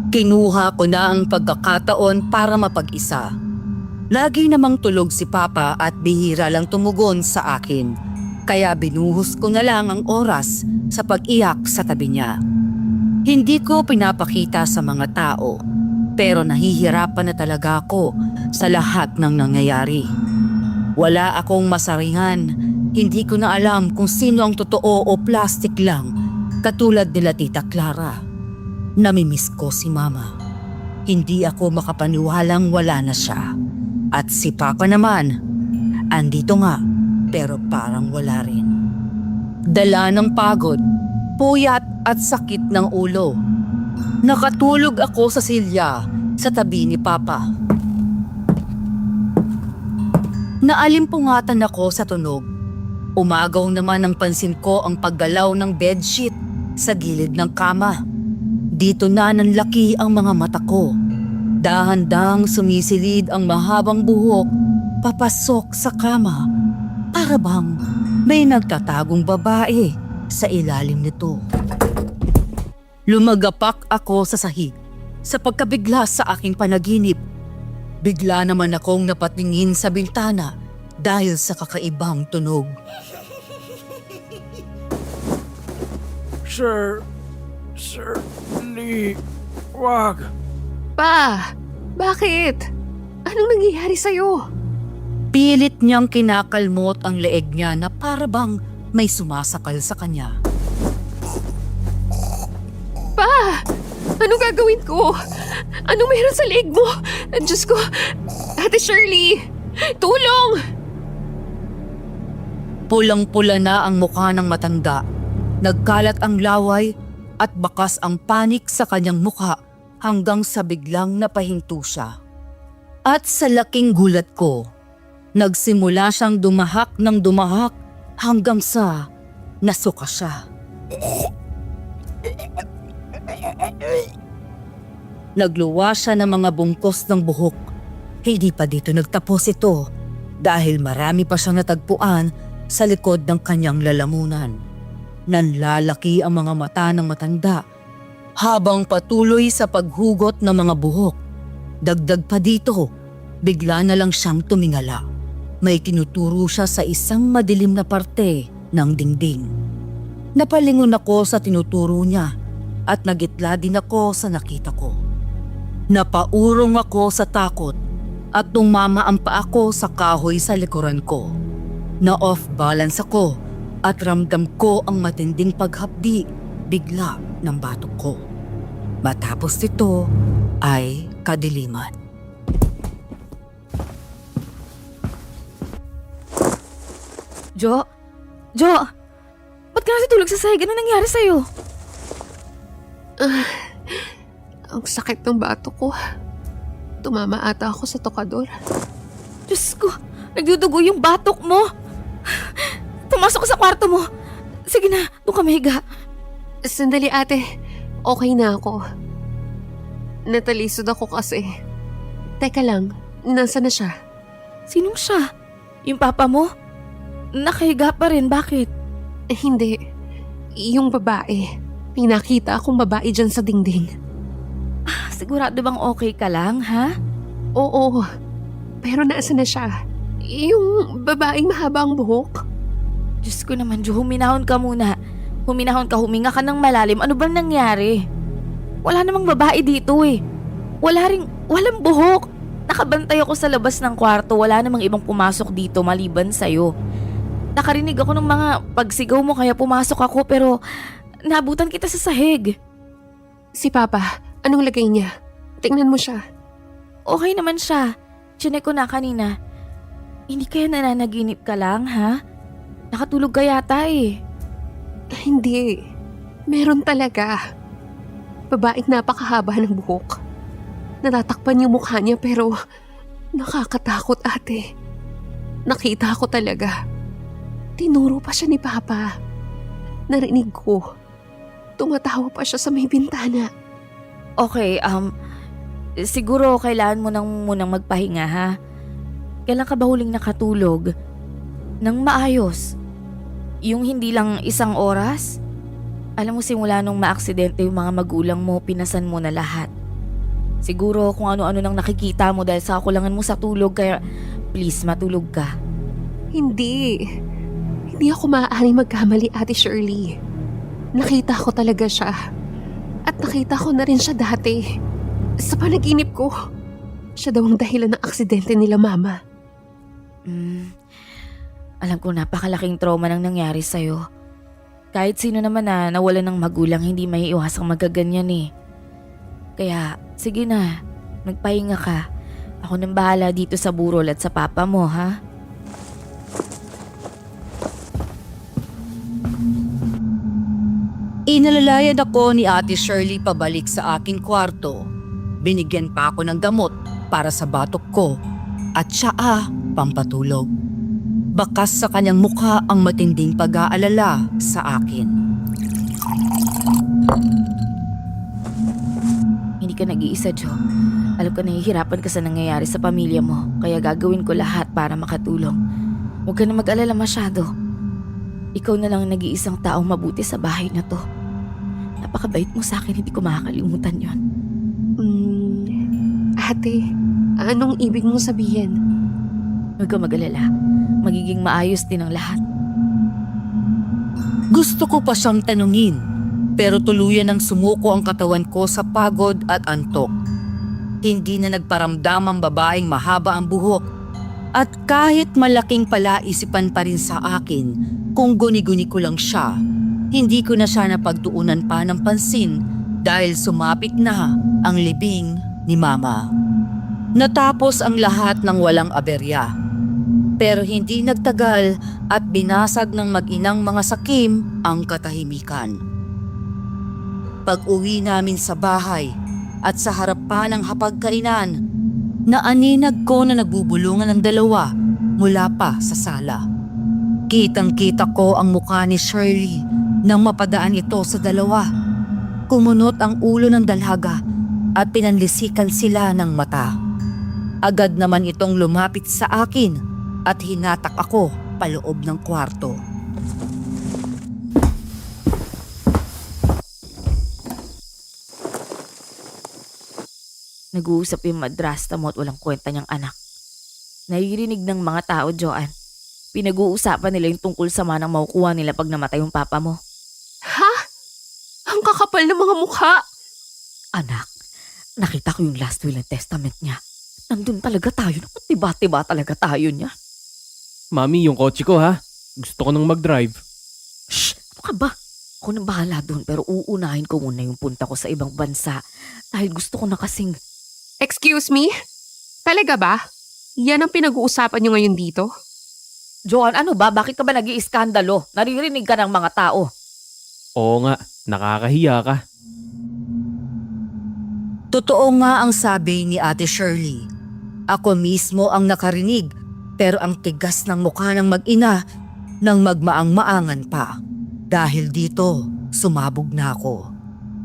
Kinuha ko na ang pagkakataon para mapag-isa. Lagi namang tulog si Papa at bihira lang tumugon sa akin. Kaya binuhos ko na lang ang oras sa pag-iyak sa tabi niya. Hindi ko pinapakita sa mga tao, pero nahihirapan na talaga ako sa lahat ng nangyayari. Wala akong masaringan, hindi ko na alam kung sino ang totoo o plastic lang, katulad nila Tita Clara. Namimiss ko si Mama. Hindi ako makapaniwalang wala na siya. At si Papa naman, andito nga, pero parang wala rin. Dala ng pagod, puyat at sakit ng ulo. Nakatulog ako sa silya sa tabi ni Papa. Naalimpungatan ako sa tunog. Umagaw naman ang pansin ko ang paggalaw ng bedsheet sa gilid ng kama. Dito na nanlaki ang mga mata ko. Dahan-dahang sumisilid ang mahabang buhok papasok sa kama. Para bang may nagtatagong babae sa ilalim nito. Lumagapak ako sa sahig sa pagkabigla sa aking panaginip. Bigla naman akong napatingin sa bintana dahil sa kakaibang tunog. Shirley, wag. Pa! Bakit? Anong nangyayari sa'yo? Pilit niyang kinakalmot ang leeg niya na para bang may sumasakal sa kanya. Pa! Anong gagawin ko? Anong meron sa leeg mo? Diyos ko! Ate Shirley! Tulong! Pulang-pula na ang mukha ng matanda. Nagkalat ang laway at bakas ang panik sa kanyang mukha hanggang sa biglang napahinto siya. At sa laking gulat ko, nagsimula siyang dumahak ng dumahak hanggang sa nasuka siya. Nagluwa siya ng mga bungkos ng buhok. Hindi pa dito nagtapos ito dahil marami pa siyang natagpuan sa likod ng kanyang lalamunan. Nanlalaki ang mga mata ng matanda habang patuloy sa paghugot ng mga buhok. Dagdag pa dito, bigla na lang siyang tumingala. May tinuturo siya sa isang madilim na parte ng dingding. Napalingon ako sa tinuturo niya at nagitla din ako sa nakita ko. Napaurong ako sa takot at tumama ang paa ko sa kahoy sa likuran ko. Na-off balance ako at ramdam ko ang matinding paghapdi bigla ng batok ko. Matapos nito ay kadiliman. Jo? Ba't ka natutulog sa sahig? Ano nangyari sa'yo? Ang sakit ng bato ko. Tumama ata ako sa tokador. Diyos ko, nagdudugo yung batok mo. Pumasok ka sa kwarto mo. Sige na, doon ka mahiga. Sandali ate, okay na ako. Natalisod ako kasi. Teka lang, nasa na siya? Sinong siya? Yung papa mo? Nakahiga pa rin, bakit? Hindi, yung babae. May nakita akong babae dyan sa dingding. Sigurado bang okay ka lang, ha? Oo, pero nasa na siya? Yung babaeng mahaba ang buhok? Diyos ko naman, Jo, huminahon ka muna. Huminga ka ng malalim. Ano bang nangyari? Wala namang babae dito eh. Walang buhok. Nakabantay ako sa labas ng kwarto. Wala namang ibang pumasok dito maliban sa'yo. Nakarinig ako ng mga pagsigaw mo kaya pumasok ako pero nabutan kita sa sahig. Si Papa, anong lagay niya? Tingnan mo siya. Okay naman siya. Chinek ko na kanina. Hindi kaya nananaginip ka lang, ha? Nakatulog ka yata eh. Hindi. Meron talaga. Babaeng napakahaba ng buhok. Natatakpan yung mukha niya pero nakakatakot ate. Nakita ko talaga. Tinuro pa siya ni Papa. Narinig ko. Tumatawa pa siya sa may bintana. Okay, siguro kailangan mo munang magpahinga, ha? Kailan ka ba huling nakatulog? Nang maayos? Yung hindi lang 1 oras? Alam mo, simula nung maaksidente yung mga magulang mo, pinasan mo na lahat. Siguro kung ano-ano nang nakikita mo dahil sa kulangan mo sa tulog, kaya please matulog ka. Hindi. Hindi ako maaaring magkamali, Ate Shirley. Nakita ko talaga siya. At nakita ko na rin siya dati. Sa panaginip ko. Siya daw ang dahilan ng aksidente nila Mama. Alam ko napakalaking trauma nang nangyari sa'yo. Kahit sino naman na nawalan ng magulang, hindi may iwasang magaganyan eh. Kaya sige na, magpahinga ka. Ako nang bahala dito sa burol at sa papa mo, ha? Inalalayan ako ni Ate Shirley pabalik sa aking kwarto. Binigyan pa ako ng gamot para sa batok ko at tsaa pampatulog. Bakas sa kanyang mukha ang matinding pag-aalala sa akin. Hindi ka nag-iisa, Jo. Alam ko nahihirapan ka sa nangyayari sa pamilya mo, kaya gagawin ko lahat para makatulong. Huwag ka na mag-alala masyado. Ikaw na lang ang nag-iisang taong mabuti sa bahay na to. Napakabait mo sa akin, hindi ko makakalimutan yon. Ate, anong ibig mong sabihin? Huwag ka mag-alala. Magiging maayos din ang lahat. Gusto ko pa siyang tanungin, pero tuluyan ng sumuko ang katawan ko sa pagod at antok. Hindi na nagparamdam ang babaeng mahaba ang buhok. At kahit malaking palaisipan pa rin sa akin kung guni-guni ko lang siya, hindi ko na siya napagtuunan pa ng pansin dahil sumapit na ang libing ni Mama. Natapos ang lahat ng walang aberya. Pero hindi nagtagal at binasag ng mag-inang mga sakim ang katahimikan. Pag-uwi namin sa bahay at sa harapan ng hapagkainan, naaninag ko na nagbubulungan ng dalawa mula pa sa sala. Kitang-kita ko ang mukha ni Shirley nang mapadaan ito sa dalawa. Kumunot ang ulo ng dalaga at pinanlisikan sila ng mata. Agad naman itong lumapit sa akin at hinatak ako paloob ng kwarto. Nag-uusap yung madrasta mo at walang kwenta niyang anak. Naririnig ng mga tao, Joanne. Pinag-uusapan nila yung tungkol sa manang makukuha nila pag namatay yung papa mo. Ha? Ang kakapal ng mga mukha! Anak, Nakita ko yung last will and testament niya. Nandun talaga tayo. Tiba-tiba talaga tayo niya. Mami, yung kotse ko ha. Gusto ko nang mag-drive. Shh! Ano ka ba? Ako nang bahala doon pero uunahin ko muna yung punta ko sa ibang bansa dahil gusto ko na kasing... Excuse me? Talaga ba? Yan ang pinag-uusapan nyo ngayon dito? Joan, ano ba? Bakit ka ba nag-iiskandalo? Naririnig ka ng mga tao. Oo nga, nakakahiya ka. Totoo nga ang sabi ni Ate Shirley. Ako mismo ang nakarinig pero ang tigas ng mukha ng mag-ina nang magmaang-maangan pa. Dahil dito, sumabog na ako.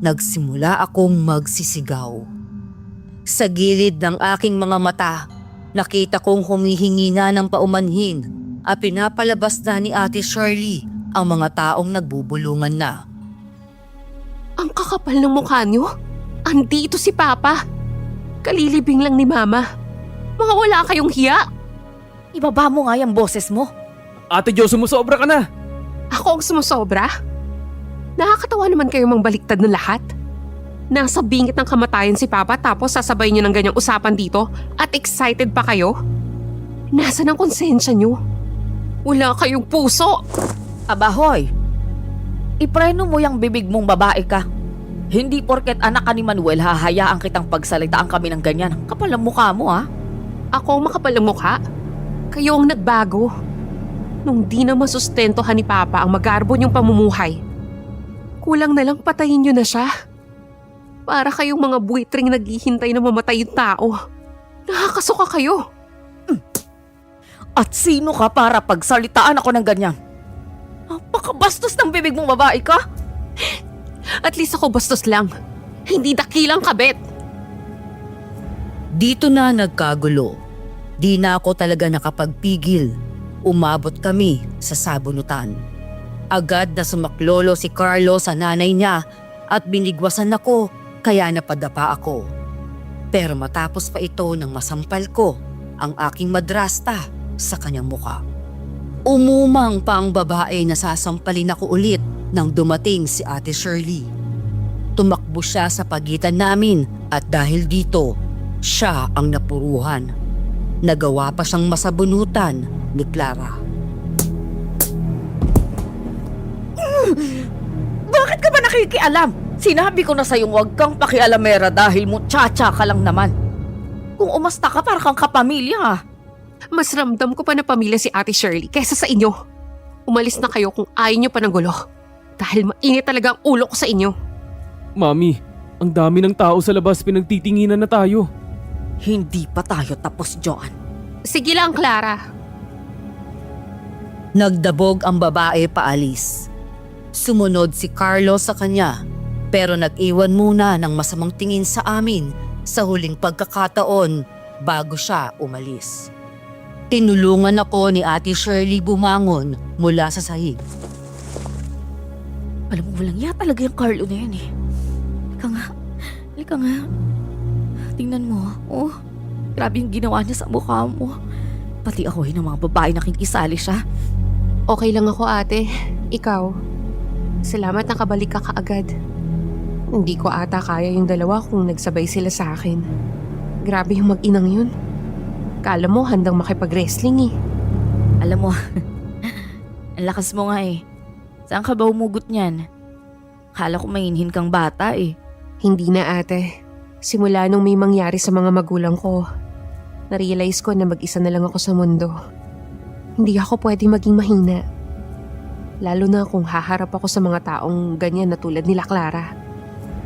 Nagsimula akong magsisigaw. Sa gilid ng aking mga mata, nakita kong humihingi na ng paumanhin at pinapalabas na ni Ate Shirley ang mga taong nagbubulungan na. Ang kakapal ng mukha nyo? Andito si Papa. Kalilibing lang ni Mama. Mga wala kayong hiya. Ibaba mo nga yung boses mo. Ate Jo, sumusobra ka na. Ako ang sumusobra? Nakakatawa naman kayo mang baliktad ng lahat. Nasa bingit ng kamatayan si Papa tapos sasabay niyo ng ganyang usapan dito at excited pa kayo? Nasaan ang konsensya niyo? Wala kayong puso. Abahoy! Ipreno mo yung bibig mong babae ka. Hindi porket anak ka ni Manuel hahayaan kitang pagsalitaan kami ng ganyan. Kapal ang mukha mo ha. Ako ang makapal ng mukha? Kayo ang nagbago. Nung di na masustentohan ni Papa ang magarbo niyong pamumuhay, kulang na lang patayin niyo na siya. Para kayong mga buwitring naghihintay na mamatay yung tao. Nakakasuka kayo. At sino ka para pagsalitaan ako ng ganyan? Napakabastos ng bibig mong babae ka. At least ako bastos lang. Hindi dakilang kabit. Dito na nagkagulo. Di na ako talaga nakapagpigil. Umabot kami sa sabunutan. Agad na sumaklolo si Carlo sa nanay niya at binigwasan ako kaya napadapa ako. Pero matapos pa ito nang masampal ko ang aking madrasta sa kanyang muka. Umumang pa ang babae na sasampalin ako ulit nang dumating si Ate Shirley. Tumakbo siya sa pagitan namin at dahil dito, siya ang napuruhan. Nagawa pa siyang masabunutan ni Clara. Bakit ka ba nakikialam? Sinabi ko na sa'yo huwag kang pakialamera dahil muchacha ka lang naman. Kung umasta ka para kang kapamilya ha. Mas ramdam ko pa na pamilya si Ate Shirley kaysa sa inyo. Umalis na kayo kung ayaw niyo pa ng gulo. Dahil mainit talaga ang ulo ko sa inyo. Mami, ang dami ng tao sa labas, pinagtitinginan na tayo. Hindi pa tayo tapos, Joan. Sige lang, Clara. Nagdabog ang babae paalis. Sumunod si Carlo sa kanya pero nag-iwan muna ng masamang tingin sa amin sa huling pagkakataon bago siya umalis. Tinulungan ako ni Ate Shirley bumangon mula sa sahig. Alam mo, walang iya talaga yung Carlo na yan eh. Halika nga. Tingnan mo. Oh, grabe yung ginawa niya sa mukha mo. Pati ahoy ng mga babae nakikisali siya. Okay lang ako, ate. Ikaw. Salamat nakabalik ka kaagad. Hindi ko ata kaya yung dalawa kung nagsabay sila sa akin. Grabe yung mag-inang yun. Kala mo handang makipag-wrestling eh. Alam mo, ang lakas mo nga eh. Saan ka ba umugot niyan? Kala ko mainhin kang bata eh. Hindi na, ate. Simula nung may mangyari sa mga magulang ko, na-realize ko na mag-isa na lang ako sa mundo. Hindi ako pwede maging mahina. Lalo na kung haharap ako sa mga taong ganyan na tulad nila Clara.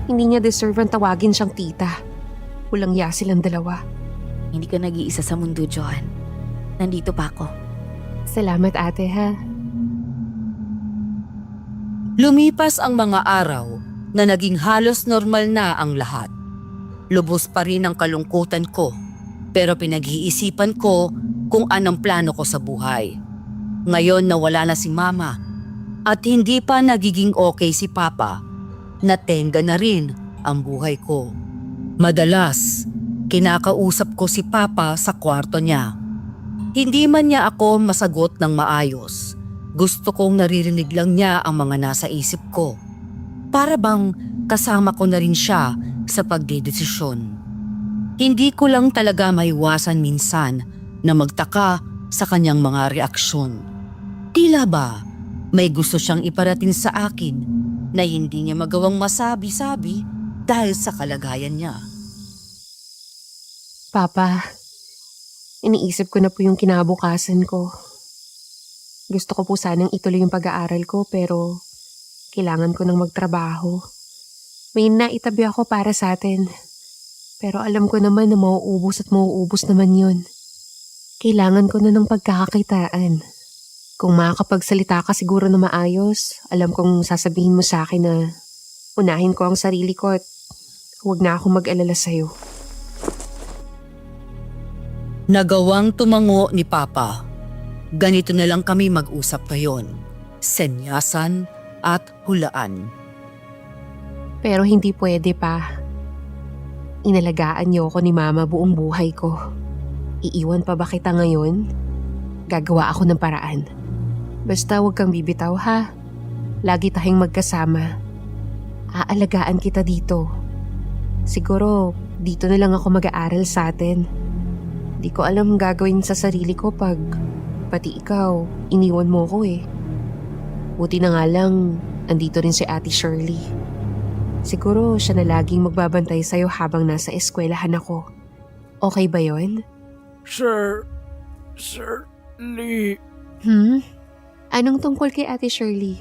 Hindi niya deserve ang tawagin siyang tita. Walang ya silang dalawa. Hindi ka nag-iisa sa mundo, Joan. Nandito pa ako. Salamat, ate, ha? Lumipas ang mga araw na naging halos normal na ang lahat. Lubos pa rin ang kalungkutan ko pero pinag-iisipan ko kung anong plano ko sa buhay. Ngayon na wala na si Mama at hindi pa nagiging okay si Papa, natenga na rin ang buhay ko. Madalas, kinakausap ko si Papa sa kwarto niya. Hindi man niya ako masagot ng maayos. Gusto kong naririnig lang niya ang mga nasa isip ko. Para bang kasama ko na rin siya sa pagdedesisyon. Hindi ko lang talaga maiwasan minsan na magtaka sa kanyang mga reaksyon. Tila ba may gusto siyang iparating sa akin na hindi niya magawang masabi-sabi dahil sa kalagayan niya. Papa, iniisip ko na po yung kinabukasan ko. Gusto ko po sanang ituloy yung pag-aaral ko pero kailangan ko nang magtrabaho. May naitabi ako para sa atin. Pero alam ko naman na mauubos at mauubos naman yun. Kailangan ko na ng pagkakakitaan. Kung makakapagsalita ka siguro na maayos, alam kong sasabihin mo sa akin na unahin ko ang sarili ko at huwag na akong mag-alala sa'yo. Nagawang tumango ni Papa. Ganito na lang kami mag-usap ngayon. Senyasan at hulaan. Pero hindi pwede pa. Inalagaan niyo ako ni Mama buong buhay ko. Iiwan pa ba kita ngayon? Gagawa ako ng paraan. Basta huwag kang bibitaw ha. Lagi tayong magkasama. Aalagaan kita dito. Siguro dito na lang ako mag-aaral sa atin. Di ko alam gagawin sa sarili ko pag pati ikaw, iniwan mo ko eh. Buti na nga lang, andito rin si Ate Shirley. Siguro siya na laging magbabantay sa'yo habang nasa eskwelahan ako. Okay ba yon? Shirley. Anong tungkol kay Ate Shirley?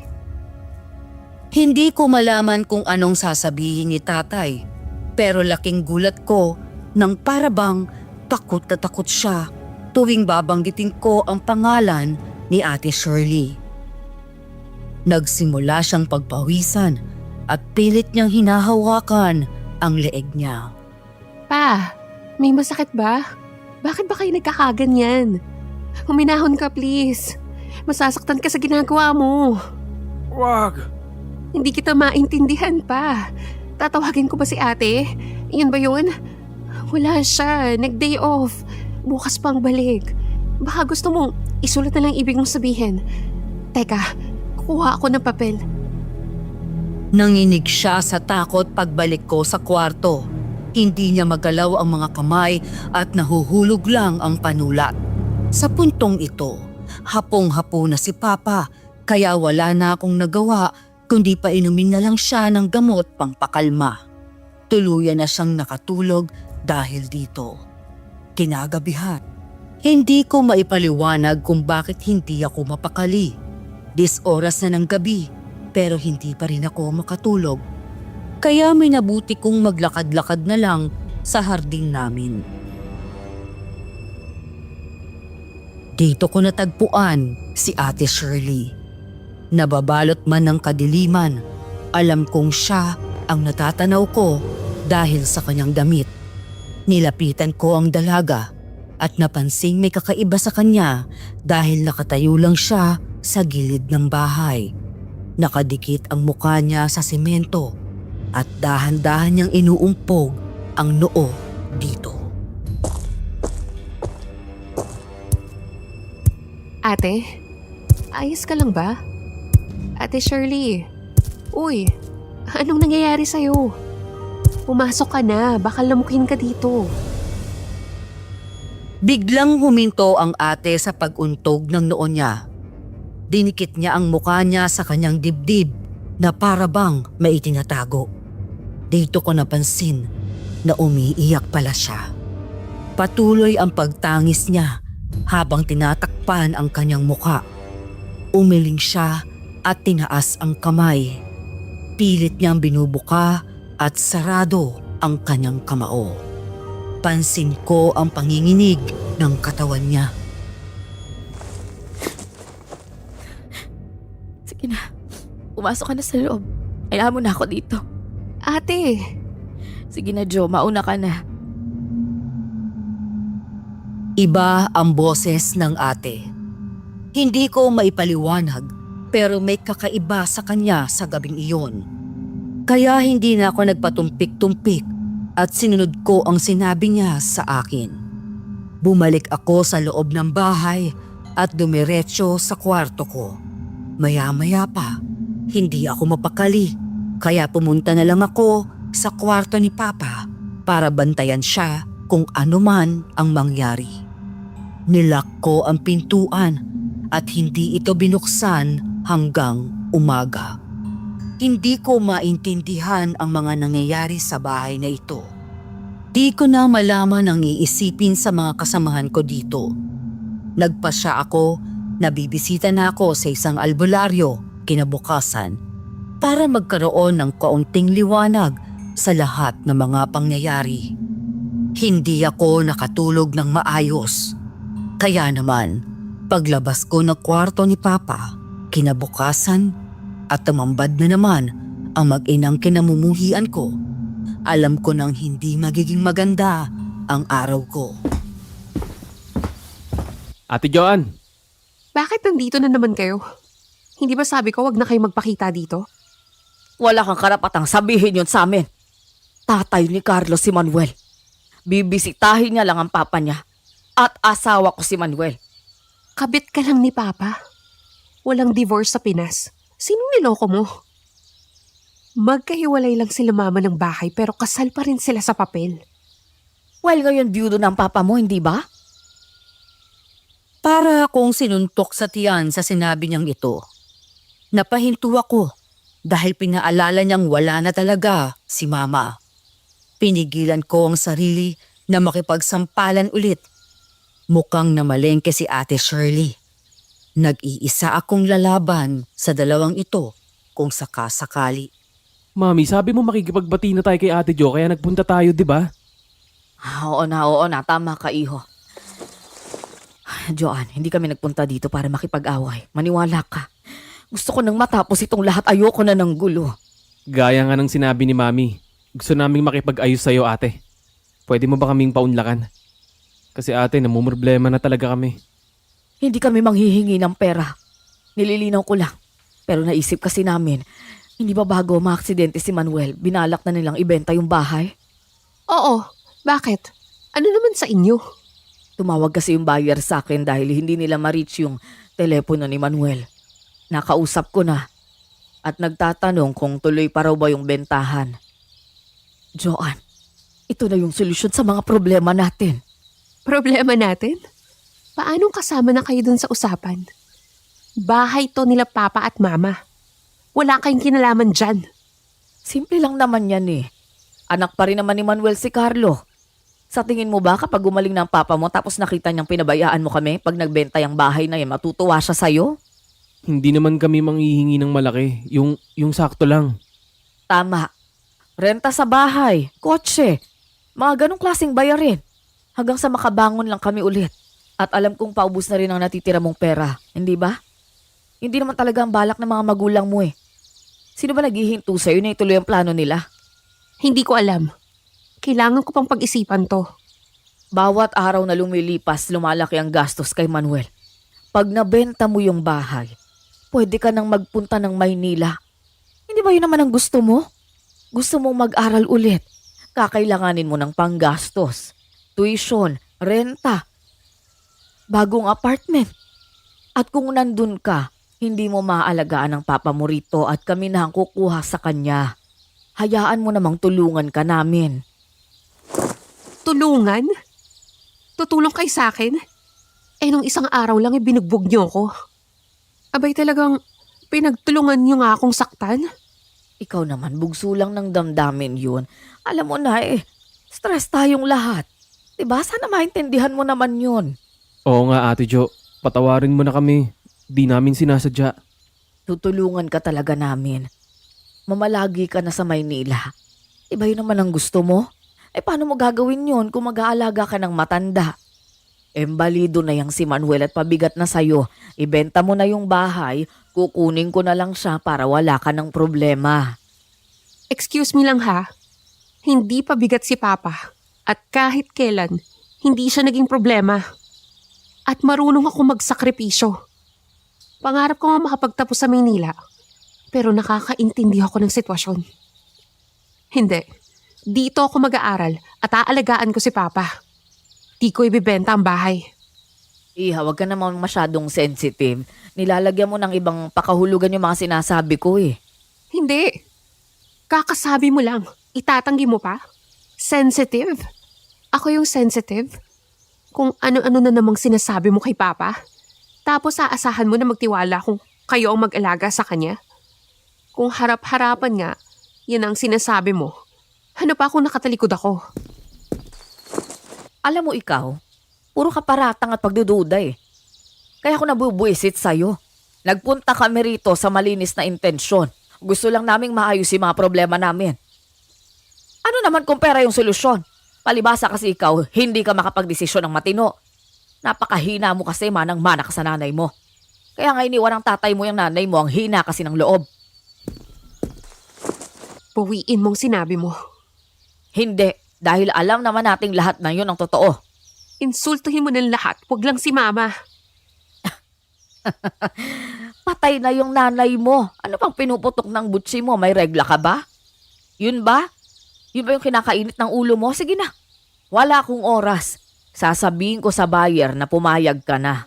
Hindi ko malaman kung anong sasabihin ni tatay, pero laking gulat ko nang parabang takot na takot siya tuwing babanggitin ko ang pangalan ni Ate Shirley. Nagsimula siyang pagpawisan at pilit niyang hinahawakan ang leeg niya. Pa, may masakit ba? Bakit ba kayo nagkakaganyan? Huminahon ka please. Masasaktan ka sa ginagawa mo. Wag. Hindi kita maintindihan pa. Tatawagin ko ba si ate? Iyon ba yun? Wala siya. Nag-day off. Bukas pang balik. Baka gusto mong isulat na lang ibig mong sabihin. Teka, kuha ako ng papel. Nanginig siya sa takot pagbalik ko sa kwarto. Hindi niya magalaw ang mga kamay at nahuhulog lang ang panulat. Sa puntong ito, hapong-hapo na si Papa kaya wala na akong nagawa kundi pa inumin na lang siya ng gamot pangpakalma. Tuluyan na siyang nakatulog dahil dito. Kinagabihan, hindi ko maipaliwanag kung bakit hindi ako mapakali. 10 oras na ng gabi pero hindi pa rin ako makatulog. Kaya may nabuti kong maglakad-lakad na lang sa hardin namin. Dito ko natagpuan si Ate Shirley. Nababalot man ng kadiliman, alam kong siya ang natatanaw ko dahil sa kanyang damit. Nilapitan ko ang dalaga at napansing may kakaiba sa kanya dahil nakatayo lang siya sa gilid ng bahay. Nakadikit ang mukha niya sa semento at dahan-dahan niyang inuumpog ang noo dito. Ate, ayos ka lang ba? Ate Shirley, uy, anong nangyayari sa'yo? Pumasok ka na, baka lamukin ka dito. Biglang huminto ang ate sa pag-untog ng noo niya. Dinikit niya ang mukha niya sa kanyang dibdib na parabang may itinatago. Dito ko napansin na umiiyak pala siya. Patuloy ang pagtangis niya habang tinatakpan ang kanyang mukha. Umiling siya at tinaas ang kamay. Pilit niyang binubuka at sarado ang kanyang kamao. Pansin ko ang panginginig ng katawan niya. Sige na, pumasok ka na sa loob. Ayaw mo na ako dito. Ate, Sige na, Jo, mauna ka na. Iba ang boses ng ate. Hindi ko maipaliwanag pero may kakaiba sa kanya sa gabing iyon. Kaya hindi na ako nagpatumpik-tumpik at sinunod ko ang sinabi niya sa akin. Bumalik ako sa loob ng bahay at dumiretso sa kwarto ko. Maya-maya pa, hindi ako mapakali kaya pumunta na lang ako sa kwarto ni Papa para bantayan siya kung ano man ang mangyari. Nilak ko ang pintuan at hindi ito binuksan hanggang umaga. Hindi ko maintindihan ang mga nangyayari sa bahay na ito. Di ko na malaman ang iisipin sa mga kasamahan ko dito. Nagpasya ako na bibisita na ako sa isang albularyo kinabukasan para magkaroon ng kaunting liwanag sa lahat ng mga pangyayari. Hindi ako nakatulog ng maayos. Kaya naman, paglabas ko ng kwarto ni Papa, kinabukasan at tumambad na naman ang mag-inang kinamumuhian ko. Alam ko nang hindi magiging maganda ang araw ko. Ate Joanne, Bakit nandito na naman kayo? Hindi ba sabi ko wag na kayo magpakita dito? Wala kang karapatang sabihin yon sa amin. Tatay ni Carlos si Manuel. Bibisitahin niya lang ang papa niya. At asawa ko si Manuel. Kabit ka lang ni Papa. Walang divorce sa Pinas. Sinong niloko mo? Magkahiwalay lang sila mama ng bahay pero kasal pa rin sila sa papel. Well, ngayon byudo ng papa mo, hindi ba? Para akong sinuntok sa tiyan sa sinabi niyang ito. Napahinto ako dahil pinaalala niyang wala na talaga si Mama. Pinigilan ko ang sarili na makipagsampalan ulit. Mukhang namalengke si Ate Shirley. Nag-iisa akong lalaban sa dalawang ito kung sakasakali. Mami, sabi mo makikipagbati na tayo kay Ate Jo kaya nagpunta tayo, di ba? Oo na, tama ka, iho. Joanne, hindi kami nagpunta dito para makipag-away. Maniwala ka. Gusto ko nang matapos itong lahat. Ayoko na ng gulo. Gaya nga ng sinabi ni Mami. Gusto naming makipag-ayos sa'yo, ate. Pwede mo ba kaming paunlakan? Kasi ate, namumroblema na talaga kami. Hindi kami manghihingi ng pera. Nililinaw ko lang. Pero naisip kasi namin, hindi ba bago maaksidente si Manuel, binalak na nilang ibenta yung bahay? Oo, bakit? Ano naman sa inyo? Tumawag kasi yung buyer sa akin dahil hindi nila ma-reach yung telepono ni Manuel. Nakausap ko na at nagtatanong kung tuloy pa raw ba yung bentahan. Joanne, ito na yung solusyon sa mga problema natin. Problema natin? Paanong kasama na kayo dun sa usapan? Bahay to nila Papa at Mama. Wala kayong kinalaman dyan. Simple lang naman yan eh. Anak pa rin naman ni Manuel si Carlo. Sa tingin mo ba kapag gumaling ng papa mo tapos nakita niyang pinabayaan mo kami pag nagbenta yung bahay na yan, matutuwa siya sa'yo? Hindi naman kami manghihingi ng malaki. Yung sakto lang. Tama. Renta sa bahay, kotse, mga ganong klaseng bayarin. Hanggang sa makabangon lang kami ulit. At alam kong paubos na rin ang natitira mong pera, hindi ba? Hindi naman talaga ang balak ng mga magulang mo eh. Sino ba naghihinto sa'yo na ituloy ang plano nila? Hindi ko alam. Kailangan ko pang pag-isipan to. Bawat araw na lumilipas, lumalaki ang gastos kay Manuel. Pag nabenta mo yung bahay, pwede ka nang magpunta ng Maynila. Hindi ba yun naman ang gusto mo? Gusto mong mag-aral ulit. Kakailanganin mo ng panggastos, tuition, renta, bagong apartment. At kung nandun ka, hindi mo maaalagaan ang papa mo rito at kami na ang kukuha sa kanya. Hayaan mo namang tulungan ka namin. Tulungan? Tutulong kay sa akin? Eh nung isang araw lang binugbog niyo ko. Abay talagang pinagtulungan niyo nga akong saktan? Ikaw naman, bugso lang ng damdamin yun. Alam mo na stress tayong lahat. Diba? Sana maintindihan mo naman yun. Oo nga, Ate Jo. Patawarin mo na kami. Di namin sinasadya. Tutulungan ka talaga namin. Mamalagi ka na sa Maynila. Iba yun naman ang gusto mo? Paano mo gagawin yun kung mag-aalaga ka ng matanda? Embalido na yang si Manuel at pabigat na sayo. Ibenta mo na yung bahay, kukunin ko na lang siya para wala ka ng problema. Excuse me lang ha. Hindi pa bigat si Papa. At kahit kailan, hindi siya naging problema. At marunong ako magsakripisyo. Pangarap ko nga makapagtapos sa Maynila. Pero nakakaintindi ako ng sitwasyon. Hindi. Dito ako mag-aaral at aalagaan ko si Papa. Di ko ibibenta ang bahay. Iha, wag ka naman masyadong sensitive. Nilalagyan mo ng ibang pakahulugan yung mga sinasabi ko eh. Hindi. Kakasabi mo lang. Itatanggi mo pa? Sensitive? Ako yung sensitive? Kung ano-ano na namang sinasabi mo kay Papa? Tapos aasahan mo na magtiwala kung kayo ang mag-alaga sa kanya? Kung harap-harapan nga, yan ang sinasabi mo. Ano pa kung nakatalikod ako? Alam mo ikaw, puro ka paratang at pagdududa eh. Kaya ako nabubuisit sa'yo. Nagpunta kami rito sa malinis na intensyon. Gusto lang naming maayos yung mga problema namin. Ano naman kung pera yung solusyon? Palibasa kasi ikaw, hindi ka makapagdesisyon ng matino. Napakahina mo kasi manang-mana ka sa nanay mo. Kaya nga iniwan ng tatay mo yung nanay mo, ang hina kasi ng loob. Bawiin mong sinabi mo. Hindi, dahil alam naman nating lahat na yun ang totoo. Insultuhin mo ng lahat, wag lang si Mama. Patay na yung nanay mo. Ano pang pinuputok ng butsi mo? May regla ka ba? Yun ba? Yun ba yung kinakainit ng ulo mo? Sige na. Wala akong oras. Sasabihin ko sa buyer na pumayag ka na.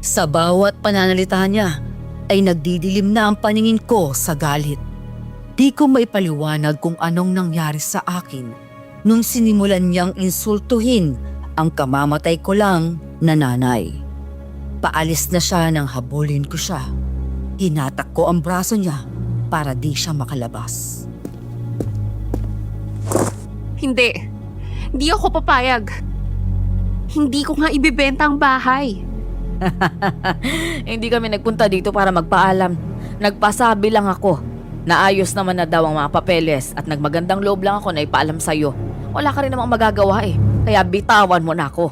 Sa bawat pananalita niya ay nagdidilim na ang paningin ko sa galit. Di ko maipaliwanag kung anong nangyari sa akin nung sinimulan niyang insultuhin ang kamamatay ko lang na nanay. Paalis na siya nang habulin ko siya. Hinatak ko ang braso niya para di siya makalabas. Hindi. Hindi ako papayag. Hindi ko nga ibibenta ang bahay. Hindi kami nagpunta dito para magpaalam. Nagpasabi lang ako na ayos naman na daw ang mga papeles at nagmagandang loob lang ako na ipaalam sa'yo. Wala ka rin namang magagawa eh. Kaya bitawan mo na ako.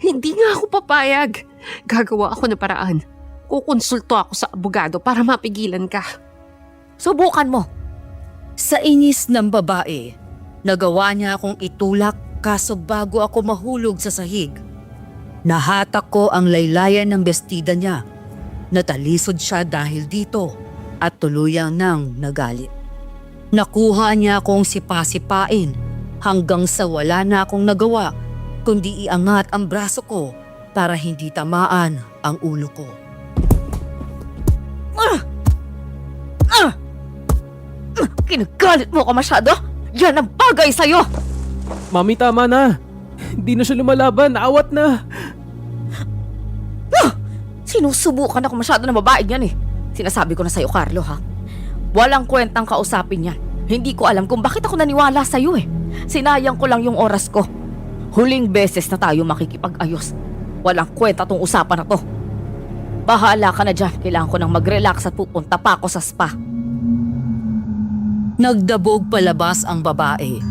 Hindi nga ako papayag. Gagawa ako ng paraan. Kukonsulto ako sa abogado para mapigilan ka. Subukan mo. Sa inis ng babae, nagawa niya akong itulak kaso bago ako mahulog sa sahig. Nahatak ko ang laylayan ng bestida niya. Natalisod siya dahil dito at tuluyang nang nagalit. Nakuha niya akong sipasipain hanggang sa wala na akong nagawa kundi iangat ang braso ko para hindi tamaan ang ulo ko. Kinagalit mo ko masyado? Yan ang bagay sa'yo! Mami, tama na. Hindi na siya lumalaban. Awat na. Sinusubukan ako masyado ng babae yan eh. Sinasabi ko na sa'yo, Carlo, ha? Walang kwentang kausapin yan. Hindi ko alam kung bakit ako naniwala sa'yo eh. Sinayang ko lang yung oras ko. Huling beses na tayo makikipag-ayos. Walang kwenta tong usapan na to. Bahala ka na dyan. Kailangan ko nang mag-relax at pupunta pa ako sa spa. Nagdabog palabas ang babae.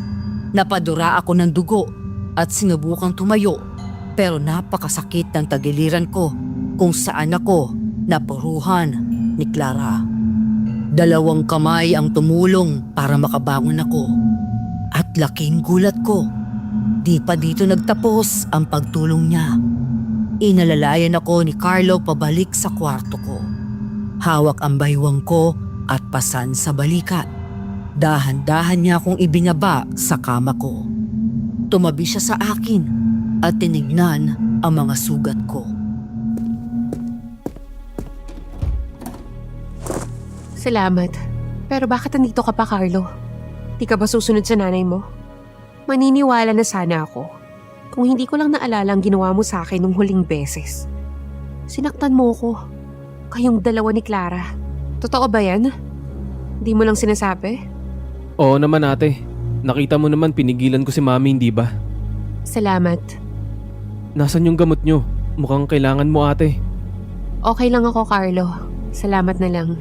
Napadura ako ng dugo at sinubukang tumayo pero napakasakit ng tagiliran ko kung saan ako napuruhan ni Clara. 2 kamay ang tumulong para makabangon ako. At laking gulat ko, di pa dito nagtapos ang pagtulong niya. Inalalayan ako ni Carlo pabalik sa kwarto ko. Hawak ang baywang ko at pasan sa balikat. Dahan-dahan niya akong ibinaba sa kama ko. Tumabi siya sa akin at tinignan ang mga sugat ko. Salamat. Pero bakit nandito ka pa, Carlo? Di ka ba susunod sa nanay mo? Maniniwala na sana ako kung hindi ko lang naalala ang ginawa mo sa akin nung huling beses. Sinaktan mo ko. Kayong dalawa ni Clara. Totoo ba yan? Di mo lang sinasabi? Oo naman ate. Nakita mo naman pinigilan ko si Mami, hindi ba? Salamat. Nasaan yung gamot nyo? Mukhang kailangan mo ate. Okay lang ako, Carlo. Salamat na lang.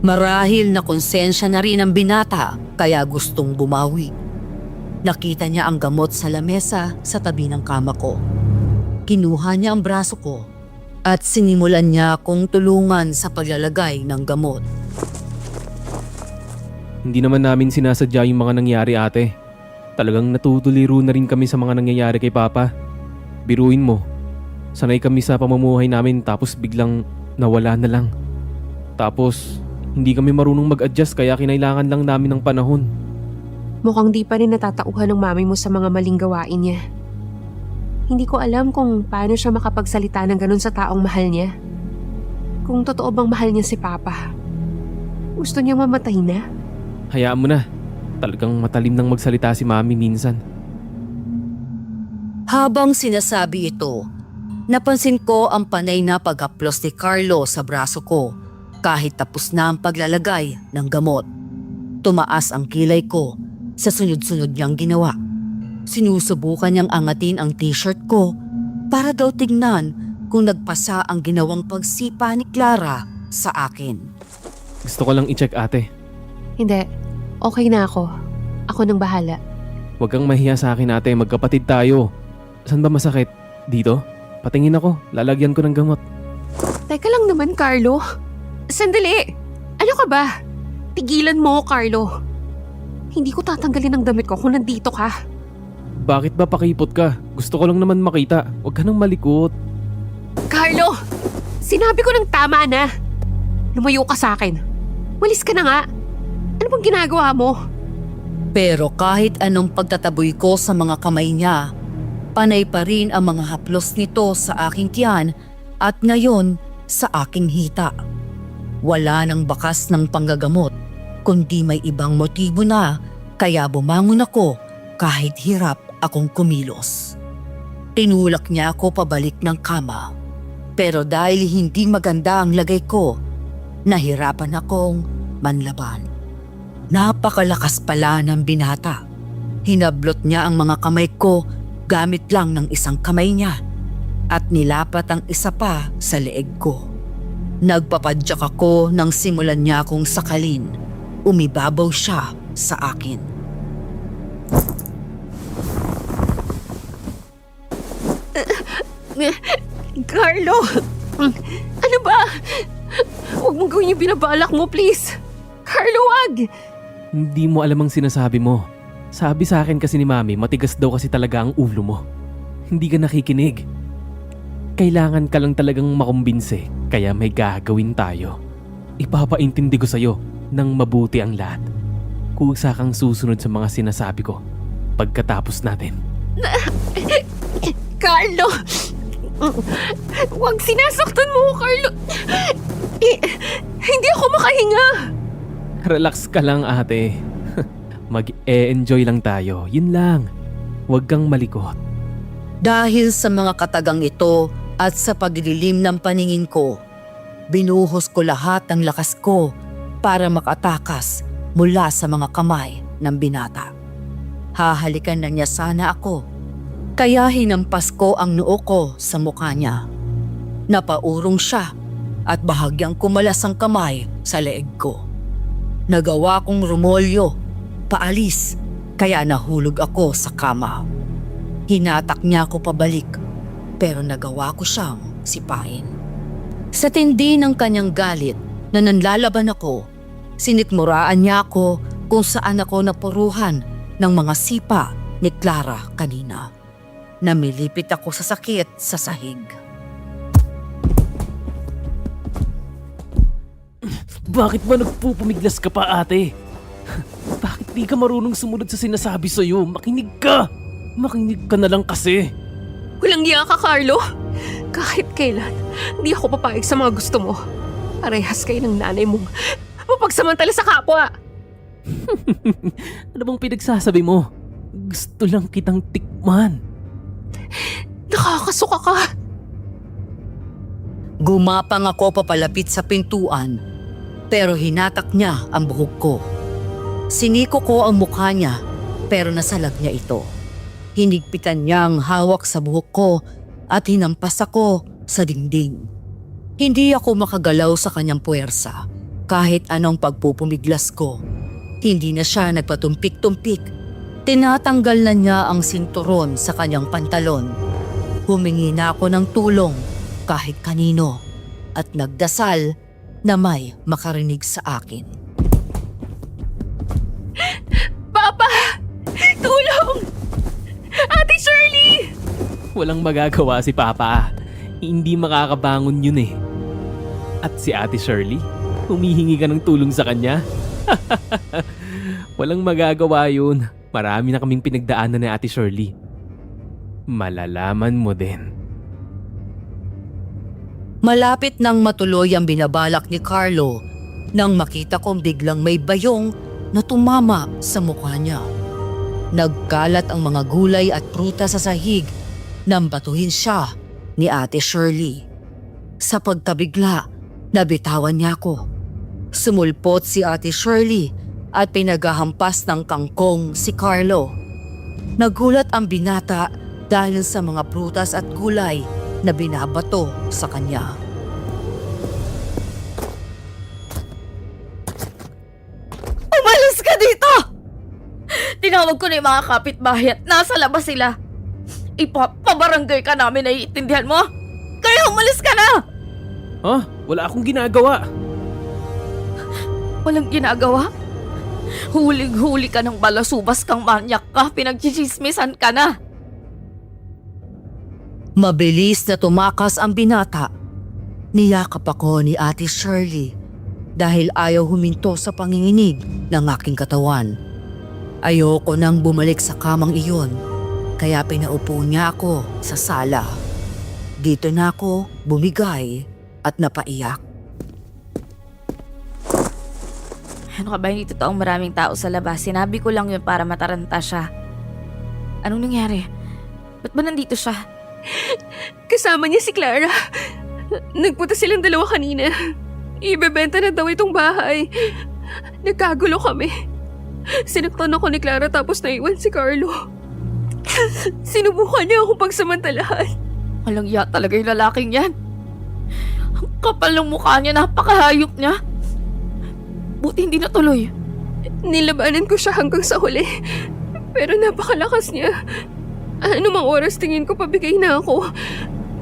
Marahil na konsensya na rin ang binata kaya gustong bumawi. Nakita niya ang gamot sa lamesa sa tabi ng kama ko. Kinuha niya ang braso ko at sinimulan niya akong tulungan sa paglalagay ng gamot. Hindi naman namin sinasadya yung mga nangyari ate. Talagang natutuliro na rin kami sa mga nangyayari kay Papa. Biruin mo, sanay kami sa pamumuhay namin tapos biglang nawala na lang. Tapos hindi kami marunong mag-adjust kaya kinailangan lang namin ng panahon. Mukhang di pa rin natatauhan ng mami mo sa mga maling gawain niya. Hindi ko alam kung paano siya makapagsalita ng ganun sa taong mahal niya. Kung totoo bang mahal niya si Papa. Gusto niya mamatay na? Hayaan mo na. Talagang matalim nang magsalita si Mami minsan. Habang sinasabi ito, napansin ko ang panay na paghaplos ni Carlo sa braso ko kahit tapos na ang paglalagay ng gamot. Tumaas ang kilay ko sa sunod-sunod niyang ginawa. Sinusubukan niyang angatin ang t-shirt ko para daw tignan kung nagpasa ang ginawang pagsipa ni Clara sa akin. Gusto ko lang i-check ate. Hindi. Okay na ako. Ako nang bahala. Huwag kang mahiya sa akin ate, magkapatid tayo. Saan ba masakit? Dito? Patingin ako, lalagyan ko ng gamot. Teka lang naman, Carlo. Sandali! Ano ka ba? Tigilan mo, Carlo. Hindi ko tatanggalin ang damit ko kung nandito ka. Bakit ba pakipot ka? Gusto ko lang naman makita. Huwag ka nang malikot. Carlo! Sinabi ko ng tama na. Lumayo ka sa akin. Walis ka na nga. Ano bang ginagawa mo? Pero kahit anong pagtataboy ko sa mga kamay niya, panay pa rin ang mga haplos nito sa aking tiyan at ngayon sa aking hita. Wala nang bakas ng panggagamot, kundi may ibang motibo na kaya bumangon ako kahit hirap akong kumilos. Tinulak niya ako pabalik ng kama. Pero dahil hindi maganda ang lagay ko, nahirapan akong manlaban. Napakalakas pala ng binata. Hinablot niya ang mga kamay ko gamit lang ng isang kamay niya at nilapat ang isa pa sa leeg ko. Nagpapadyak ako nang simulan niya akong sakalin. Umibabaw siya sa akin. Carlo! Ano ba? Huwag mong gawin yung binabalak mo, please. Carlo, wag! Hindi mo alam ang sinasabi mo. Sabi sa akin kasi ni Mami, matigas daw kasi talaga ang ulo mo. Hindi ka nakikinig. Kailangan ka lang talagang makumbinse, kaya may gagawin tayo. Ipapaintindi ko sa'yo nang mabuti ang lahat. Kusa kang susunod sa mga sinasabi ko pagkatapos natin. Carlo! Huwag sinasaktan mo, Carlo! Hindi ako makahinga! Relax ka lang ate. Mag-e-enjoy lang tayo, yun lang. Huwag kang malikot. Dahil sa mga katagang ito at sa paglilim ng paningin ko, binuhos ko lahat ng lakas ko para makatakas mula sa mga kamay ng binata. Hahalikan na niya sana ako, kaya hinampas ko ang noo ko sa mukha niya. Napaurong siya at bahagyang kumalas ang kamay sa leeg ko. Nagawa kong rumolyo, paalis, kaya nahulog ako sa kama. Hinatak niya ako pabalik, pero nagawa ko siyang sipain. Sa tindi ng kanyang galit na nanlalaban ako, sinitmuraan niya ako kung saan ako napuruhan ng mga sipa ni Clara kanina. Namilipit ako sa sakit sa sahig. Bakit ba nagpupumiglas ka pa ate? Bakit di ka marunong sumunod sa sinasabi sa'yo? Makinig ka! Makinig ka na lang kasi. Walang iya ka, Carlo. Kahit kailan, hindi ako papayag sa mga gusto mo. Parehas kayo ng nanay mong mapagsamantala sa kapwa. Ano bang pinagsasabi mo? Gusto lang kitang tikman. Nakakasuka ka. Gumapang ako papalapit sa pintuan, pero hinatak niya ang buhok ko. Siniko ko ang mukha niya, pero nasalag niya ito. Hinigpitan niya ang hawak sa buhok ko at hinampas ako sa dingding. Hindi ako makagalaw sa kanyang puwersa. Kahit anong pagpupumiglas ko, hindi na siya nagpatumpik-tumpik. Tinatanggal na niya ang sinturon sa kanyang pantalon. Humingi na ako ng tulong kahit kanino at nagdasal na may makarinig sa akin. Papa! Tulong! Ate Shirley! Walang magagawa si Papa. Hindi makakabangon yun eh. At si Ate Shirley, humihingi ka ng tulong sa kanya? Walang magagawa yun. Marami na kaming pinagdaanan ni Ate Shirley. Malalaman mo din. Malapit nang matuloy ang binabalak ni Carlo, nang makita kong biglang may bayong na tumama sa mukha niya. Nagkalat ang mga gulay at prutas sa sahig nang batuhin siya ni Ate Shirley. Sa pagkabigla, nabitawan niya ako. Sumulpot si Ate Shirley at pinagahampas ng kangkong si Carlo. Nagulat ang binata dahil sa mga prutas at gulay na binabato sa kanya. Umalis ka dito! Tinawag ko na yung mga kapitbahay at nasa labas sila. Ipapabarangay ka namin, naiintindihan mo? Kaya umalis ka na! Ha? Wala akong ginagawa. Walang ginagawa? Huling-huli ka ng balasubas kang manyak ka, pinagchichismisan ka na. Mabilis na tumakas ang binata. Niyakap ako ni Ate Shirley dahil ayaw huminto sa panginginig ng aking katawan. Ayoko nang bumalik sa kamang iyon, kaya pinaupo niya ako sa sala. Dito na ako bumigay at napaiyak. Ano ka ba, hindi totoong maraming tao sa labas? Sinabi ko lang yun para mataranta siya. Anong nangyari? Ba't ba nandito siya? Kasama niya si Clara. Nagpunta silang dalawa kanina. Ibebenta na daw itong bahay. Nagkagulo kami. Sinaktan ako ni Clara tapos naiwan si Carlo. Sinubukan niya akong pagsamantalahan. Walang iya talaga yung lalaking yan. Ang kapal ng mukha niya, napakahayop niya. Buti hindi natuloy. Nilabanan ko siya hanggang sa huli. Pero napakalakas niya. Anumang oras tingin ko pabigay na ako.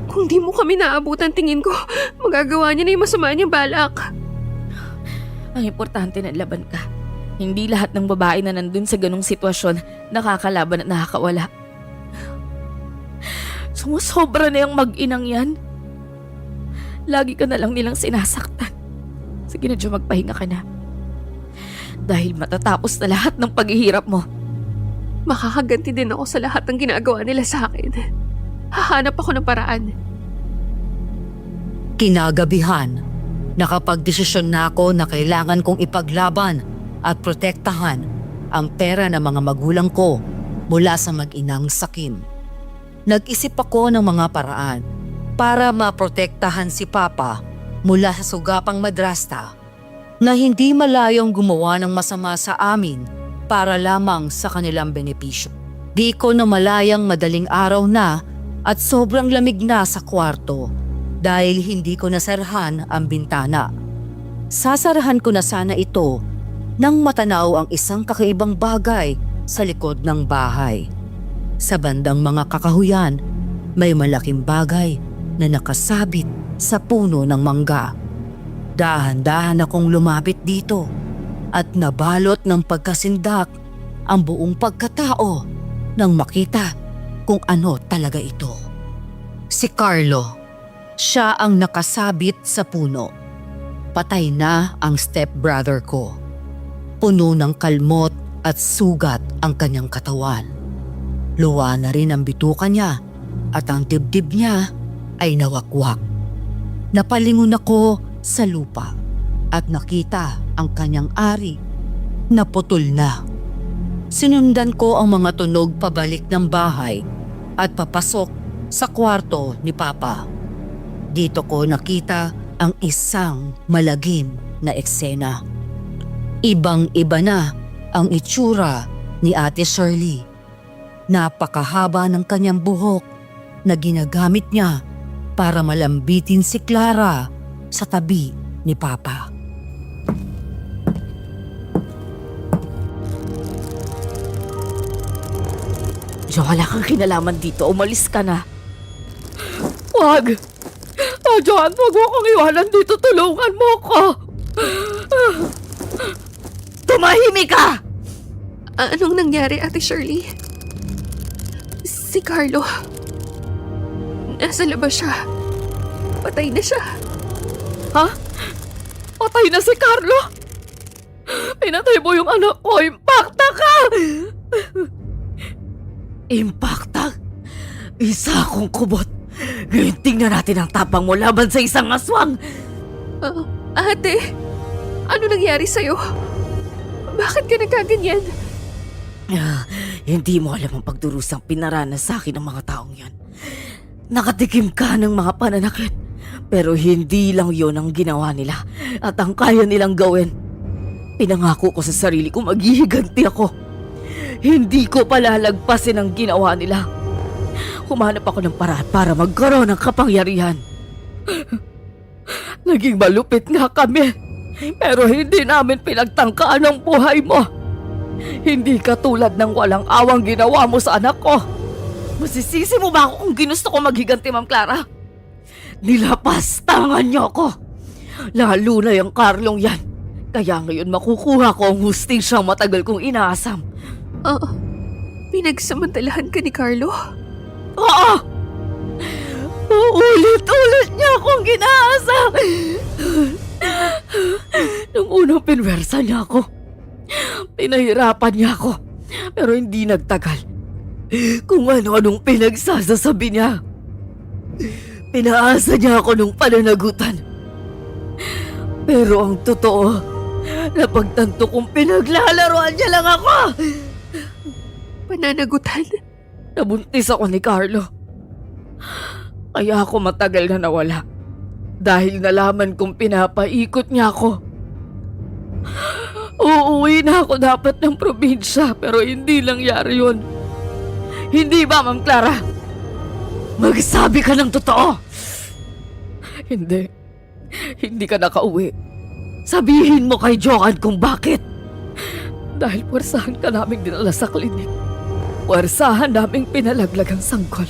Kung di mo kami naabutan tingin ko, magagawa niya na yung masama niyang balak. Ang importante na laban ka. Hindi lahat ng babae na nandun sa ganong sitwasyon nakakalaban at nakakawala. Sumusobra na yung mag-inang yan. Lagi ka na lang nilang sinasaktan. Sige na, Jo, magpahinga ka na. Dahil matatapos na lahat ng paghihirap mo. Makakaganti din ako sa lahat ng ginagawa nila sa akin. Hahanap ako ng paraan. Kinagabihan, nakapagdesisyon na ako na kailangan kong ipaglaban at protektahan ang pera ng mga magulang ko mula sa mag-inang sakim. Nag-isip ako ng mga paraan para maprotektahan si Papa mula sa sugapang madrasta na hindi malayong gumawa ng masama sa amin para lamang sa kanilang benepisyo. Di ko na malayang madaling araw na at sobrang lamig na sa kwarto dahil hindi ko nasarhan ang bintana. Sasarahan ko na sana ito nang matanaw ang isang kakaibang bagay sa likod ng bahay. Sa bandang mga kakahuyan, may malaking bagay na nakasabit sa puno ng mangga. Dahan-dahan akong lumapit dito at nabalot ng pagkasindak ang buong pagkatao nang makita kung ano talaga ito. Si Carlo, siya ang nakasabit sa puno. Patay na ang stepbrother ko. Puno ng kalmot at sugat ang kanyang katawan. Luwa na rin ang bituka niya at ang dibdib niya ay nawakwak. Napalingon ako sa lupa at nakita ang kanyang ari na putol na. Sinundan ko ang mga tunog pabalik ng bahay at papasok sa kwarto ni Papa. Dito ko nakita ang isang malagim na eksena. Ibang-iba na ang itsura ni Ate Shirley. Napakahaba ng kanyang buhok na ginagamit niya para malambitin si Clara sa tabi ni Papa. Jo, wala kang kinalaman dito. Umalis ka na. Wag! Johan, wag mo akong iwanan dito. Tulungan mo ko. Tumahimik ka! Anong nangyari, Ate Shirley? Si Carlo. Nasa labas siya. Patay na siya. Ha? Patay na si Carlo? Pinatay mo yung anak ko. Impacta ka! Impacta? Isa akong kubot. Ngayon tingnan natin ang tapang mo laban sa isang aswang. Ate, Ano nangyari sa'yo? Bakit ka nagkaganyan? Hindi mo alam ang pagdurusang pinaranas sa akin ng mga taong yan. Nakatikim ka ng mga pananakit. Pero hindi lang yon ang ginawa nila at ang kaya nilang gawin. Pinangako ko sa sarili ko maghihiganti ako. Hindi ko palalagpasin ang ginawa nila. Humanap ako ng paraan para magkaroon ng kapangyarihan. Naging malupit nga kami. Pero hindi namin pinagtangkaan ang buhay mo. Hindi katulad ng walang awang ginawa mo sa anak ko. Masisisi mo ba ako kung ginusto ko maghiganti, Ma'am Clara? Nilapastangan niyo ako. Lalo na yung Carlong yan. Kaya ngayon makukuha ko ang hustisyang matagal kong inaasam. Oo. Pinagsamantalahan ka ni Carlo? Oo! Uulit-ulit niya akong ginaasam. Nung unang pinwersa niya ako, pinahirapan niya ako. Pero hindi nagtagal. Kung ano-anong pinagsasasabi niya. Pinaasa niya ako nung pananagutan. Pero ang totoo, napagtanto kong pinaglalaroan niya lang ako. Pananagutan? Nabuntis ako ni Carlo. Kaya ako matagal na nawala. Dahil nalaman kong pinapaikot niya ako. Uuwi na ako dapat ng probinsya pero hindi nangyari yun. Hindi ba, Ma'am Clara? Magsabi ka ng totoo. Hindi. Hindi ka nakauwi. Sabihin mo kay Joanne kung bakit. Dahil puwersahan ka naming dinala sa klinik. Puwersahan naming pinalaglag ang sanggol.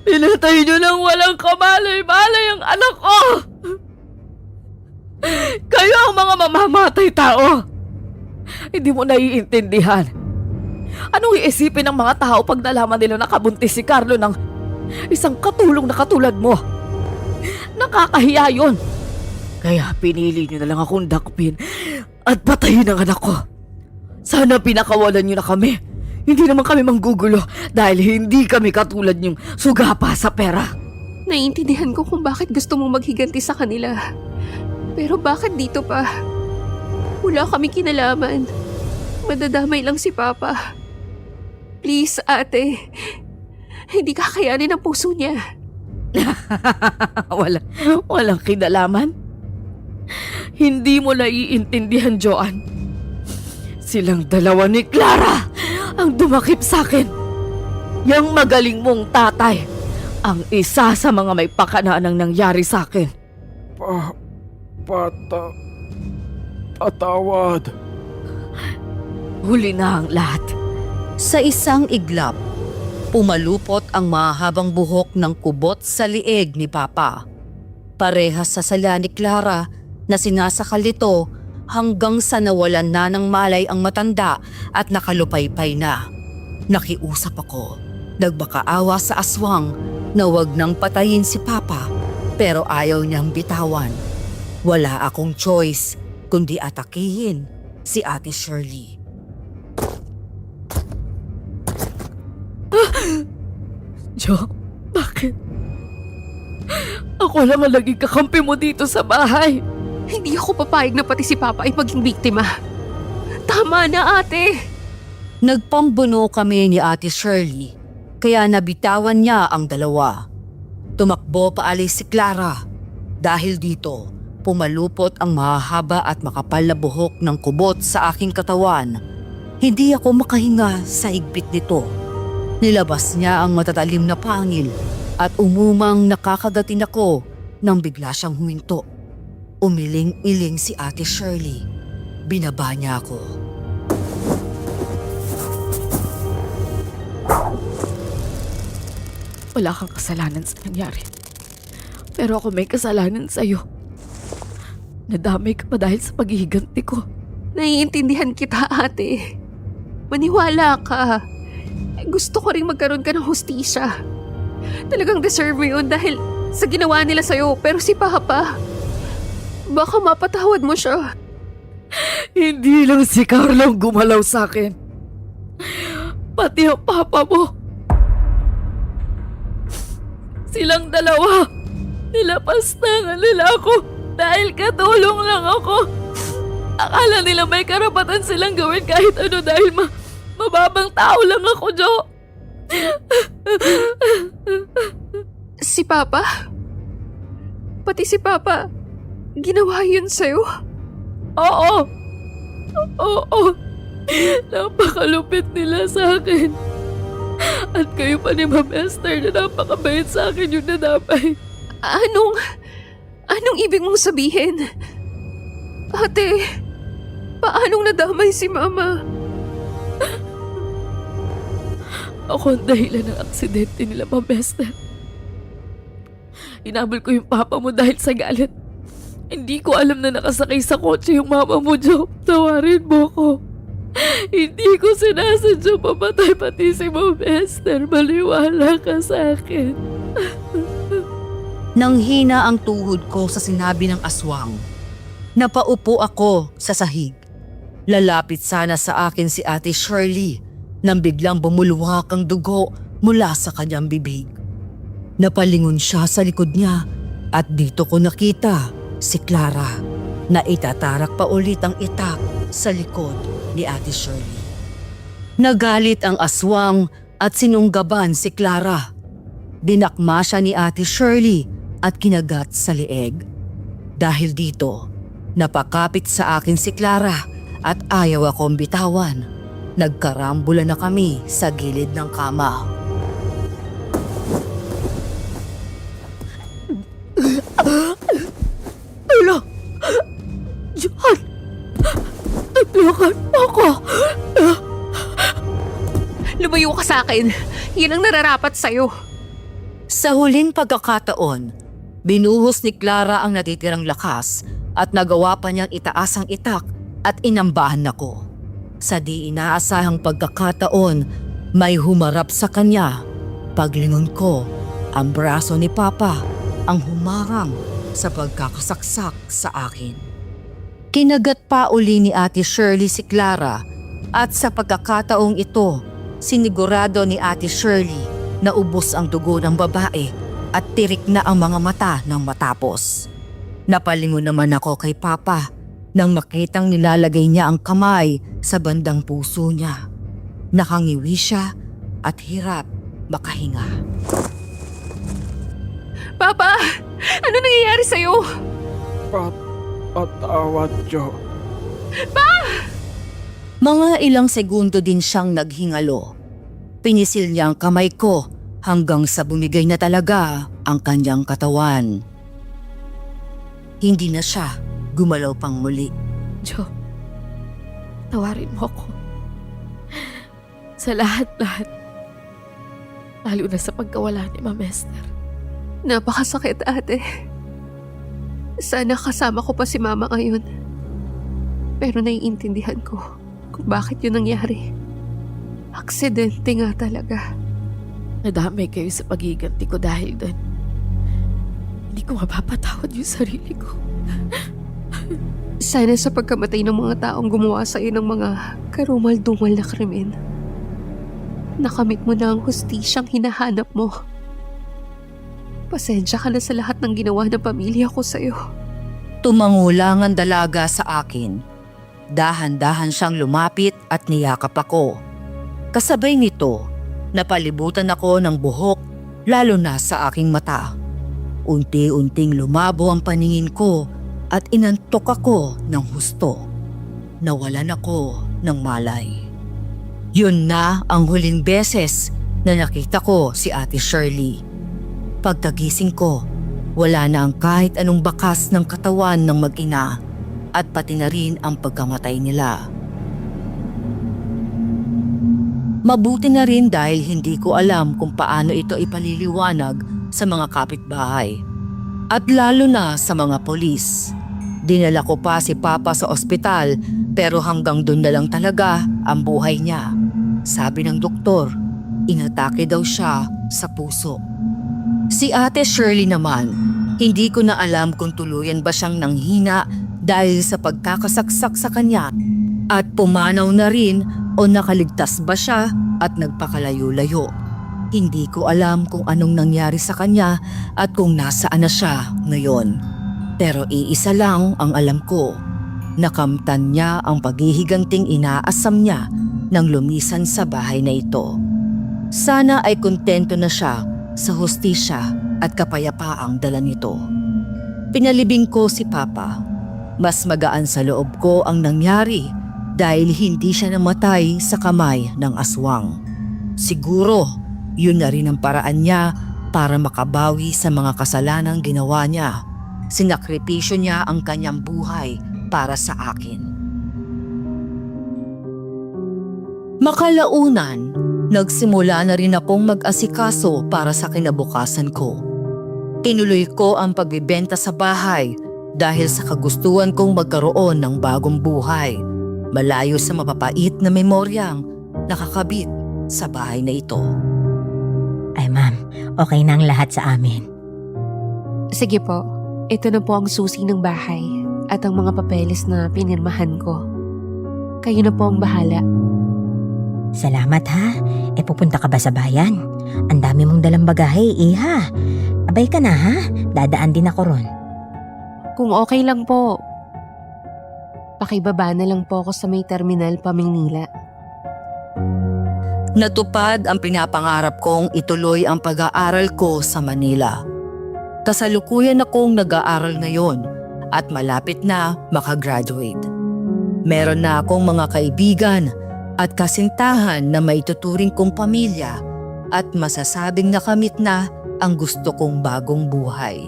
Pinatay niyo ng walang kamalay-malay ang anak ko! Kayo ang mga mamamatay tao! Hindi mo naiintindihan. Anong iisipin ng mga tao pag nalaman nila nakabuntis si Carlo ng isang katulong na katulad mo? Nakakahiya yun. Kaya pinili niyo na lang akong dakpin at patayin ang anak ko. Sana pinakawalan niyo na kami. Hindi naman kami manggugulo dahil hindi kami katulad niyong sugapa sa pera. Naiintindihan ko kung bakit gusto mong maghiganti sa kanila. Pero bakit dito pa? Wala kami kinalaman. Madadamay lang si Papa. Please, ate. Hindi kakayanin ang puso niya. Walang kinalaman. Hindi mo naiintindihan, Joanne. Silang dalawa ni Clara ang dumakip sa akin. Yang magaling mong tatay ang isa sa mga may pakanaan ang nangyari sa akin. Patawad. Huli na ang lahat. Sa isang iglap, pumalupot ang mahabang buhok ng kubot sa liig ni Papa. Parehas sa sala ni Clara na sinasakal ito hanggang sa nawalan na ng malay ang matanda at nakalupaypay na. Nakiusap ako, nagmakaawa sa aswang na wag nang patayin si Papa pero ayaw niyang bitawan. Wala akong choice kundi atakihin si Ate Shirley. Jo, bakit? Ako lang ang naging kakampi mo dito sa bahay. Hindi ako papayag na pati si Papa ay maging biktima. Tama na, ate. Nagpambuno kami ni Ate Shirley, kaya nabitawan niya ang dalawa. Tumakbo paalis si Clara. Dahil dito, pumalupot ang mahahaba at makapal na buhok ng kubot sa aking katawan. Hindi ako makahinga sa higpit nito. Nilabas niya ang matatalim na pangil at umumang nakakagatin ako nang bigla siyang huminto. Umiling-iling si Ate Shirley. Binaba niya ako. Wala kang kasalanan sa nangyari. Pero ako may kasalanan sa'yo. Nadamay ka pa dahil sa paghihiganti ko. Naiintindihan kita, ate. Maniwala ka. Gusto ko rin magkaroon ka ng hustisya. Talagang deserve mo yun dahil sa ginawa nila sa'yo. Pero si Papa, baka mapatawad mo siya. Hindi lang si Carlo ang gumalaw sa akin. Pati ang papa mo. Silang dalawa. Nilapastangan nila ako dahil katulong lang ako. Akala nila may karapatan silang gawin kahit ano dahil mababang tao lang ako, Jo. Si Papa? Pati si Papa, ginawa yun sa'yo? Oo. Oo. Napakalupit nila sa akin. At kayo pa ni Ma'am Esther na napakabait sa akin yung nadamay. Anong ibig mong sabihin? Ate, paanong nadamay si Mama? Ako ang dahilan ng aksidente nila, Ma'am Esther. Inabol ko yung papa mo dahil sa galit. Hindi ko alam na nakasakay sa kotse yung mama mo, Jo. Tawarin mo ko. Hindi ko sinasadya pamatay pati si Ma'am Esther. Maliwala ka sa akin. Nang hina ang tuhod ko sa sinabi ng aswang, napaupo ako sa sahig. Lalapit sana sa akin si Ate Shirley nang biglang bumulwak ang dugo mula sa kanyang bibig. Napalingon siya sa likod niya at dito ko nakita si Clara na itatarak pa ulit ang itak sa likod ni Ate Shirley. Nagalit ang aswang at sinunggaban si Clara. Dinakma siya ni Ate Shirley at kinagat sa leeg. Dahil dito, napakapit sa akin si Clara at ayaw akong bitawan. Nagkarambula na kami sa gilid ng kama. Ala! John! Tulungan mo ako! Lumayo ka sa akin. Yan ang nararapat sa'yo. Sa huling pagkakataon, binuhos ni Clara ang natitirang lakas at nagawa pa niyang itaas ang itak at inambahan ako. Sa di inaasahang pagkakataon, may humarap sa kanya. Paglingon ko, ang braso ni Papa ang humarang sa pagkakasaksak sa akin. Kinagat pa uli ni Ate Shirley si Clara at sa pagkakataong ito, sinigurado ni Ate Shirley na ubos ang dugo ng babae at tirik na ang mga mata ng matapos. Napalingon naman ako kay Papa nang makitang nilalagay niya ang kamay sa bandang puso niya. Nakangiwi siya at hirap makahinga. Papa! Ano nangyayari sa'yo? Patawad, Jo. Mga ilang segundo din siyang naghingalo. Pinisil niya ang kamay ko hanggang sa bumigay na talaga ang kanyang katawan. Hindi na siya gumalaw pang muli. Jo, tawarin mo ako. Sa lahat-lahat. Lalo na sa pagkawala ni Ma'am Esther. Napakasakit, ate. Sana kasama ko pa si Mama ngayon. Pero naiintindihan ko kung bakit yun nangyari. Aksidente nga talaga. Nadamay kayo sa pagiganti ko dahil doon. Hindi ko mapapatawad yung sarili ko. Sana sa pagkamatay ng mga taong gumawa sa iyo ng mga karumal-dumal na krimen, nakamit mo na ang hustisyang hinahanap mo. Pasensya ka na sa lahat ng ginawa ng pamilya ko sa iyo. Tumangulang ang dalaga sa akin. Dahan-dahan siyang lumapit at niyakap ako. Kasabay nito, napalibutan ako ng buhok lalo na sa aking mata. Unti-unting lumabo ang paningin ko at inantok ako ng husto. Nawalan ako ng malay. Yun na ang huling beses na nakita ko si Ate Shirley. Pagkagising ko, wala na ang kahit anong bakas ng katawan ng mag-ina at pati na rin ang pagkamatay nila. Mabuti na rin dahil hindi ko alam kung paano ito ipaliliwanag sa mga kapitbahay at lalo na sa mga polis. Dinala ko pa si Papa sa ospital pero hanggang doon na lang talaga ang buhay niya. Sabi ng doktor, inatake daw siya sa puso. Si Ate Shirley naman, hindi ko na alam kung tuluyan ba siyang nanghina dahil sa pagkakasaksak sa kanya at pumanaw na rin o nakaligtas ba siya at nagpakalayo-layo. Hindi ko alam kung anong nangyari sa kanya at kung nasaan na siya ngayon. Pero iisa lang ang alam ko, Nakamtan niya ang paghihiganting inaasam niya nang lumisan sa bahay na ito. Sana ay kontento na siya sa hustisya at kapayapaang dala nito. Pinalibing ko si Papa. Mas magaan sa loob ko ang nangyari dahil hindi siya namatay sa kamay ng aswang. Siguro, yun na rin ang paraan niya para makabawi sa mga kasalanang ginawa niya. Sinakripisyo niya ang kanyang buhay para sa akin. Makalaunan, nagsimula na rin akong mag-asikaso para sa kinabukasan ko. Tinuloy ko ang pagbibenta sa bahay dahil sa kagustuhan kong magkaroon ng bagong buhay, malayo sa mapapait na memoryang nakakabit sa bahay na ito. Ay ma'am, okay na ang lahat sa amin. Sige po, ito na po ang susi ng bahay at ang mga papeles na pinirmahan ko. Kayo na po ang bahala. Salamat ha. Pupunta ka ba sa bayan? Ang dami mong dalang bagahe, Iha. Abay ka na ha. Dadaan din ako ron. Kung okay lang po, pakibaba na lang po ako sa may terminal pa Maynila. Natupad ang pinapangarap kong ituloy ang pag-aaral ko sa Manila. Kasalukuyan akong nag-aaral ngayon at malapit na makagraduate. Meron na akong mga kaibigan at kasintahan na maituturing kong pamilya at masasabing nakamit na ang gusto kong bagong buhay.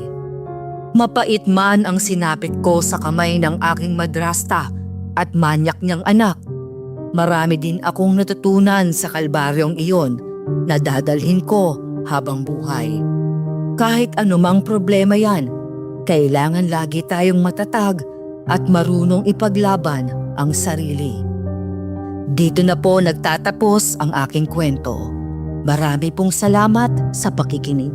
Mapait man ang sinapit ko sa kamay ng aking madrasta at manyak niyang anak, marami din akong natutunan sa kalbaryong iyon na dadalhin ko habang buhay. Kahit anumang problema yan, kailangan lagi tayong matatag at marunong ipaglaban ang sarili. Dito na po nagtatapos ang aking kwento. Marami pong salamat sa pakikinig.